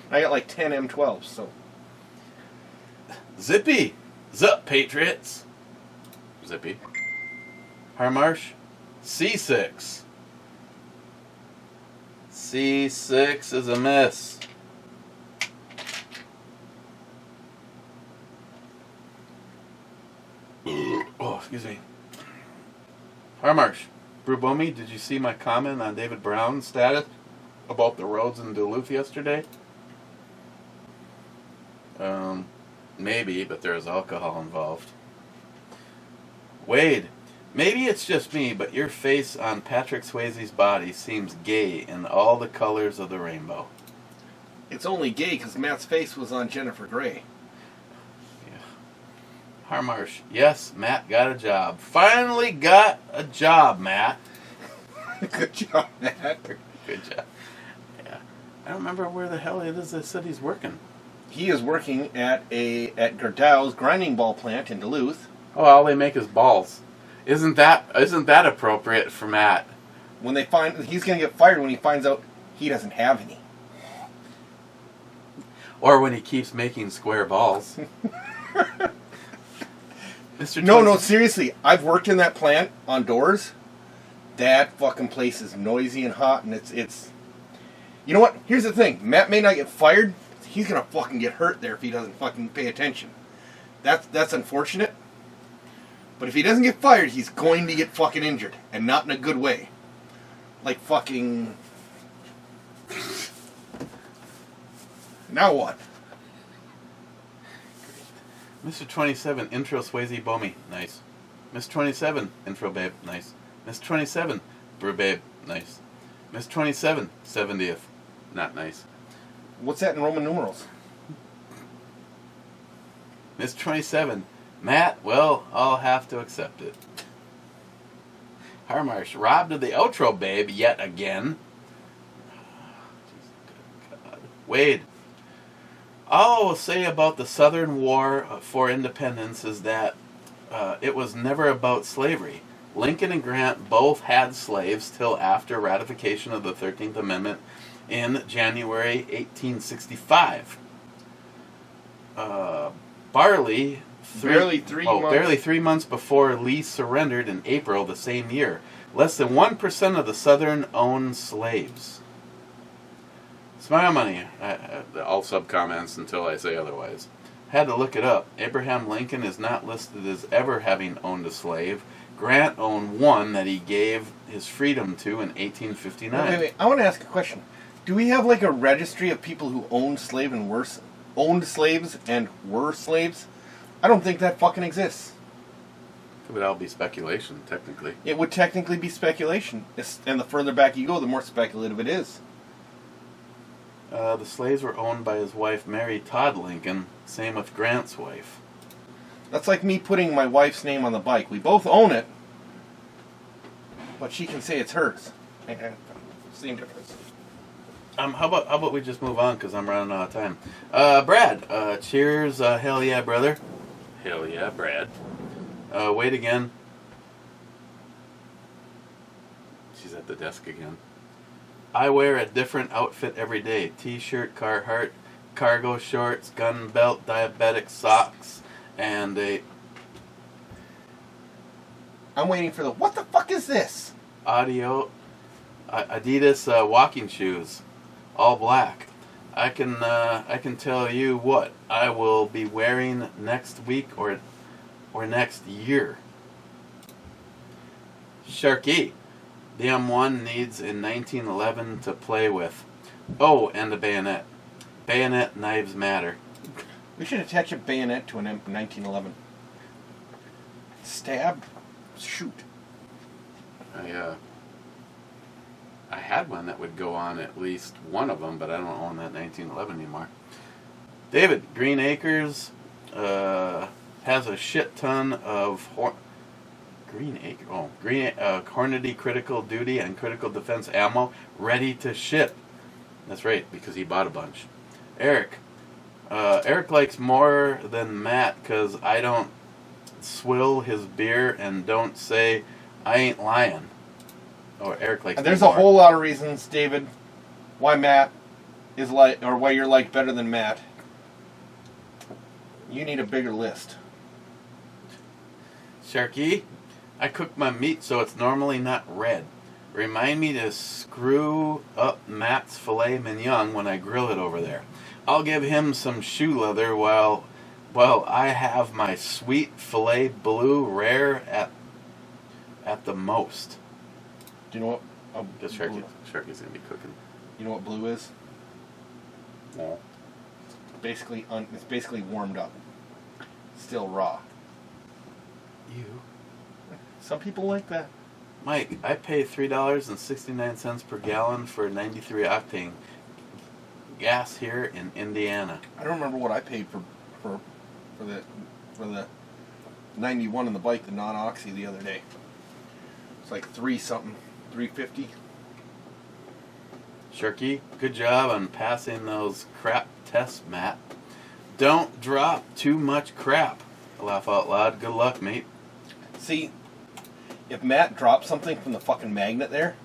I got like 10 M12s, so. Zippy! Zup, Patriots! Zippy. Harmarsh? C6. C6 is a miss. Oh, excuse me. Harmarsh, Brubomi, did you see my comment on David Brown's status about the roads in Duluth yesterday? Maybe, but there's alcohol involved. Wade, maybe it's just me, but your face on Patrick Swayze's body seems gay in all the colors of the rainbow. It's only gay because Matt's face was on Jennifer Grey. Harmarsh, yes, Matt got a job. Finally got a job, Matt. Good job, Matt. Good job. Yeah. I don't remember where the hell it is that said he's working. he is working at Gerdau's grinding ball plant in Duluth. Oh, all they make is balls. Isn't that appropriate for Matt? When they find he's going to get fired when he finds out he doesn't have any. Or when he keeps making square balls. Mr. No, seriously. I've worked in that plant on doors. That fucking place is noisy and hot, and it's. You know what? Here's the thing. Matt may not get fired. He's gonna fucking get hurt there if he doesn't fucking pay attention. That's unfortunate. But if he doesn't get fired, he's going to get fucking injured, and not in a good way. Like fucking. Now what? Mr. 27, intro Swayze Bomi, nice. Mr. 27, intro babe, nice. Mr. 27, brew babe, nice. Mr. 27, 70th, not nice. What's that in Roman numerals? Mr. 27, Matt, well, I'll have to accept it. Harmarsh, robbed of the outro babe yet again. God. Wade, all I will say about the Southern War for Independence is that it was never about slavery. Lincoln and Grant both had slaves till after ratification of the 13th Amendment in January 1865. Barely 3 months before Lee surrendered in April the same year. Less than 1% of the Southern owned slaves. Smile money. All sub-comments until I say otherwise. Had to look it up. Abraham Lincoln is not listed as ever having owned a slave. Grant owned one that he gave his freedom to in 1859. Wait. I want to ask a question. Do we have like a registry of people who owned slaves and were slaves? I don't think that fucking exists. It would all be speculation, technically. It would technically be speculation. And the further back you go, the more speculative it is. The slaves were owned by his wife, Mary Todd Lincoln. Same with Grant's wife. That's like me putting my wife's name on the bike. We both own it, but she can say it's hers. Same difference. How about we just move on, because I'm running out of time. Brad, cheers, hell yeah, brother. Hell yeah, Brad. Wait again. She's at the desk again. I wear a different outfit every day. T-shirt, Carhartt, cargo shorts, gun belt, diabetic socks, and I'm waiting for what the fuck is this? Adidas walking shoes, all black. I can tell you what I will be wearing next week or next year. Sharky. The M1 needs a 1911 to play with. Oh, and a bayonet. Bayonet knives matter. We should attach a bayonet to an 1911. Stab, shoot. I had one that would go on at least one of them, but I don't own that 1911 anymore. David, Green Acres has a shit ton of Hornady critical duty and critical defense ammo ready to ship. That's right, because he bought a bunch. Eric likes more than Matt because I don't swill his beer and don't say I ain't lying. Or Eric likes. And there's a whole lot of reasons, David, why Matt is why you're liked better than Matt. You need a bigger list. Sharky, I cook my meat so it's normally not red. Remind me to screw up Matt's filet mignon when I grill it over there. I'll give him some shoe leather while I have my sweet filet blue rare at the most. Do you know what? Sharky's gonna be cooking. You know what blue is? No. It's basically warmed up. Still raw. You. Some people like that. Mike, I pay $3.69 per gallon for 93 octane gas here in Indiana. I don't remember what I paid for the 91 on the bike, the non-oxy, the other day. It's like $3.50. Sharky, good job on passing those crap tests, Matt. Don't drop too much crap. Laugh out loud. Good luck, mate. See, if Matt drops something from the fucking magnet there,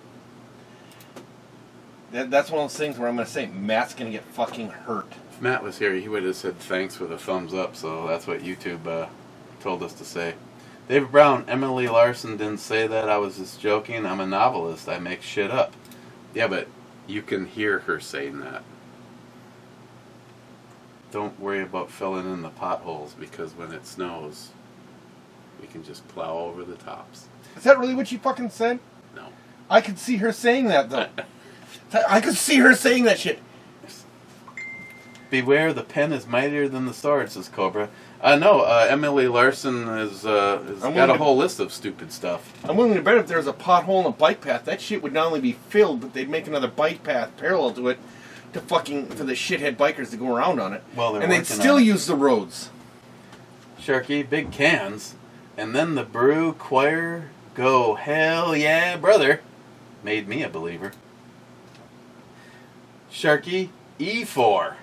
that's one of those things where I'm going to say Matt's going to get fucking hurt. If Matt was here, he would have said thanks with a thumbs up, so that's what YouTube told us to say. David Brown, Emily Larson didn't say that. I was just joking. I'm a novelist. I make shit up. Yeah, but you can hear her saying that. Don't worry about filling in the potholes, because when it snows, we can just plow over the tops. Is that really what she fucking said? No. I could see her saying that, though. I could see her saying that shit. Beware, the pen is mightier than the sword, says Cobra. No, Emily Larson has got a whole list of stupid stuff. I'm willing to bet if there's a pothole in a bike path, that shit would not only be filled, but they'd make another bike path parallel to it for the shithead bikers to go around on it. Well, and they'd still use the roads. Sharky, big cans. And then the brew choir go, hell yeah, brother. Made me a believer. Sharky, E4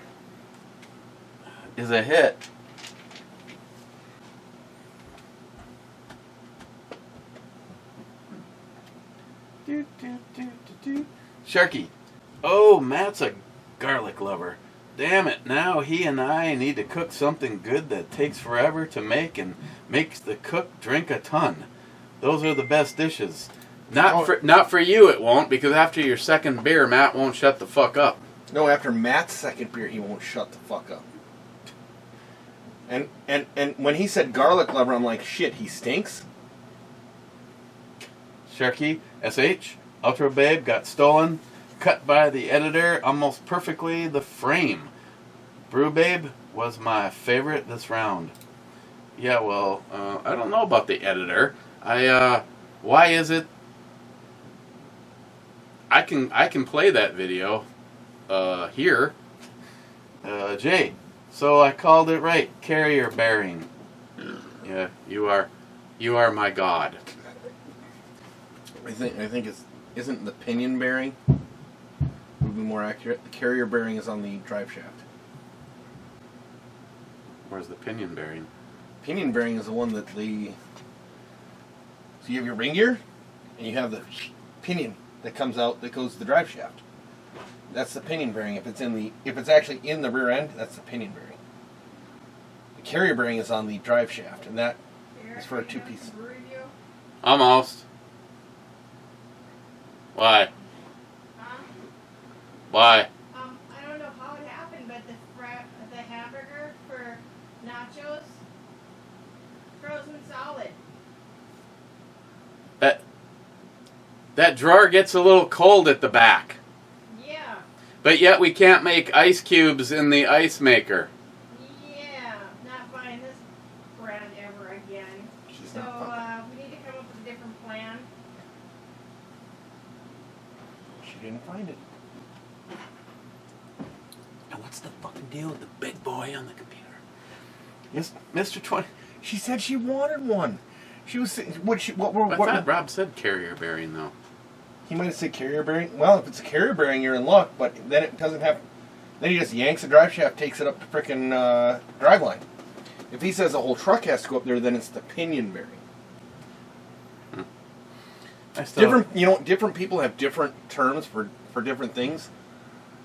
is a hit. Sharky, oh, Matt's a garlic lover. Damn it, now he and I need to cook something good that takes forever to make and makes the cook drink a ton. Those are the best dishes. Not for you it won't, because after your second beer, Matt won't shut the fuck up. No, after Matt's second beer, he won't shut the fuck up. And when he said garlic lover, I'm like, shit, he stinks? Sharky, SH, Ultra Babe got stolen, cut by the editor almost perfectly the frame. Brew Babe was my favorite this round. Yeah, well, I don't know about the editor. Why is it? I can play that video here. Jay, so I called it right. Carrier bearing. Yeah, you are my god. I think isn't the pinion bearing would be more accurate. The carrier bearing is on the drive shaft. Where's the pinion bearing? Pinion bearing is the one that so you have your ring gear, and you have the pinion that comes out that goes to the drive shaft. That's the pinion bearing. If it's actually in the rear end, that's the pinion bearing. The carrier bearing is on the drive shaft, and that is for a two-piece. Almost. Why? Huh? Why? I don't know how it happened, but the hamburger for nachos, frozen solid. That drawer gets a little cold at the back. Yeah. But yet we can't make ice cubes in the ice maker. Yeah. Not buying this brand ever again. So we need to come up with a different plan. She didn't find it. And what's the fucking deal with the big boy on the computer? Yes, Mr. 20. She said she wanted one. She was saying, I thought Rob said carrier bearing though. He might have said carrier bearing. Well, if it's a carrier bearing, you're in luck. But then it doesn't have. Then he just yanks the drive shaft, takes it up to frickin' drive line. If he says the whole truck has to go up there, then it's the pinion bearing. Different people have different terms for different things.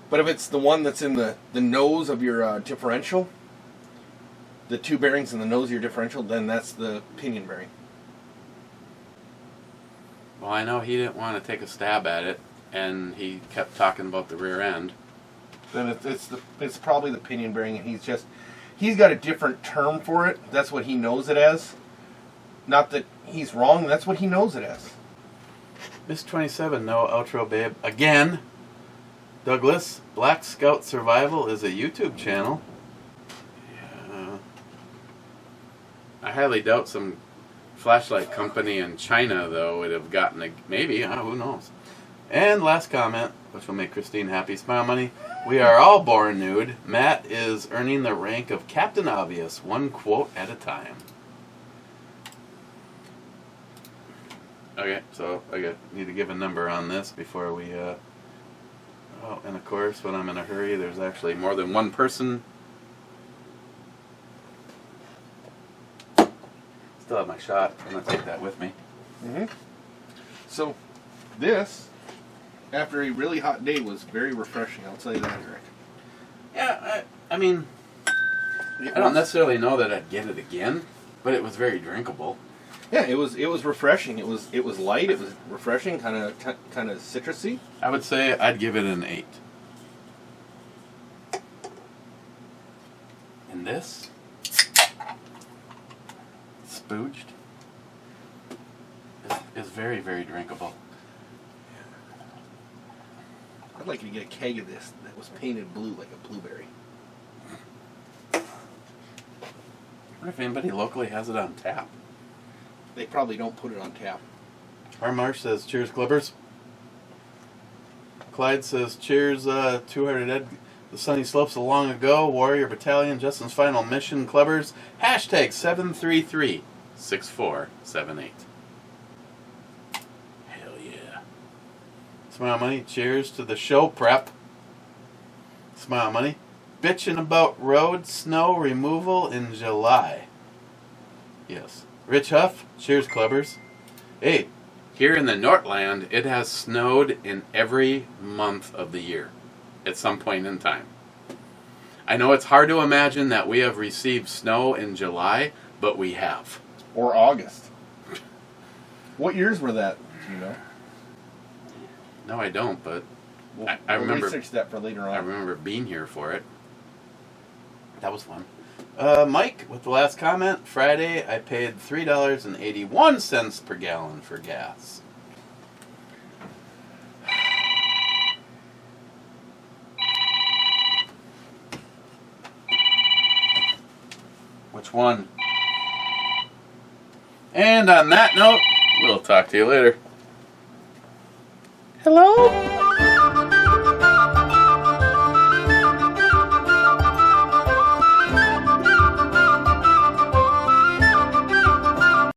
But if it's the one that's in the nose of your differential, the two bearings in the nose of your differential, then that's the pinion bearing. Well, I know he didn't want to take a stab at it, and he kept talking about the rear end. Then it's probably the pinion bearing, and he's got a different term for it. That's what he knows it as. Not that he's wrong. That's what he knows it as. Miss 27, no outro, babe. Again, Douglas, Black Scout Survival is a YouTube channel. Yeah. I highly doubt some flashlight company in China, though, would have gotten maybe, who knows. And last comment, which will make Christine happy. Smile money. We are all born nude. Matt is earning the rank of Captain Obvious, one quote at a time. Okay, so I need to give a number on this before we, and of course, when I'm in a hurry, there's actually more than one person still have my shot. I'm going to take that with me. So, this, after a really hot day, was very refreshing. I'll tell you that, Eric. Yeah, I mean, I don't necessarily know that I'd get it again, but it was very drinkable. Yeah, it was refreshing. It was light. It was refreshing, kind of citrusy. I would say I'd give it an 8. And this, spooged, is very, very drinkable. I'd like you to get a keg of this that was painted blue like a blueberry. I wonder if anybody locally has it on tap. They probably don't put it on tap. Our Marsh says, cheers, Clippers. Clyde says, cheers, 200 Ed. The sunny slopes of long ago. Warrior Battalion, Justin's final mission, Clippers. Hashtag 733-6478. Hell yeah. Smile Money, cheers to the show prep. Smile Money. Bitchin' about road snow removal in July. Yes. Rich Huff, cheers, Clubbers. Hey, here in the Northland, it has snowed in every month of the year at some point in time. I know it's hard to imagine that we have received snow in July, but we have. Or August. What years were that? Do you know? No, I don't, but We'll remember research that for later on. I remember being here for it. That was fun. Mike, with the last comment, Friday I paid $3.81 per gallon for gas. Which one? And on that note, we'll talk to you later. Hello?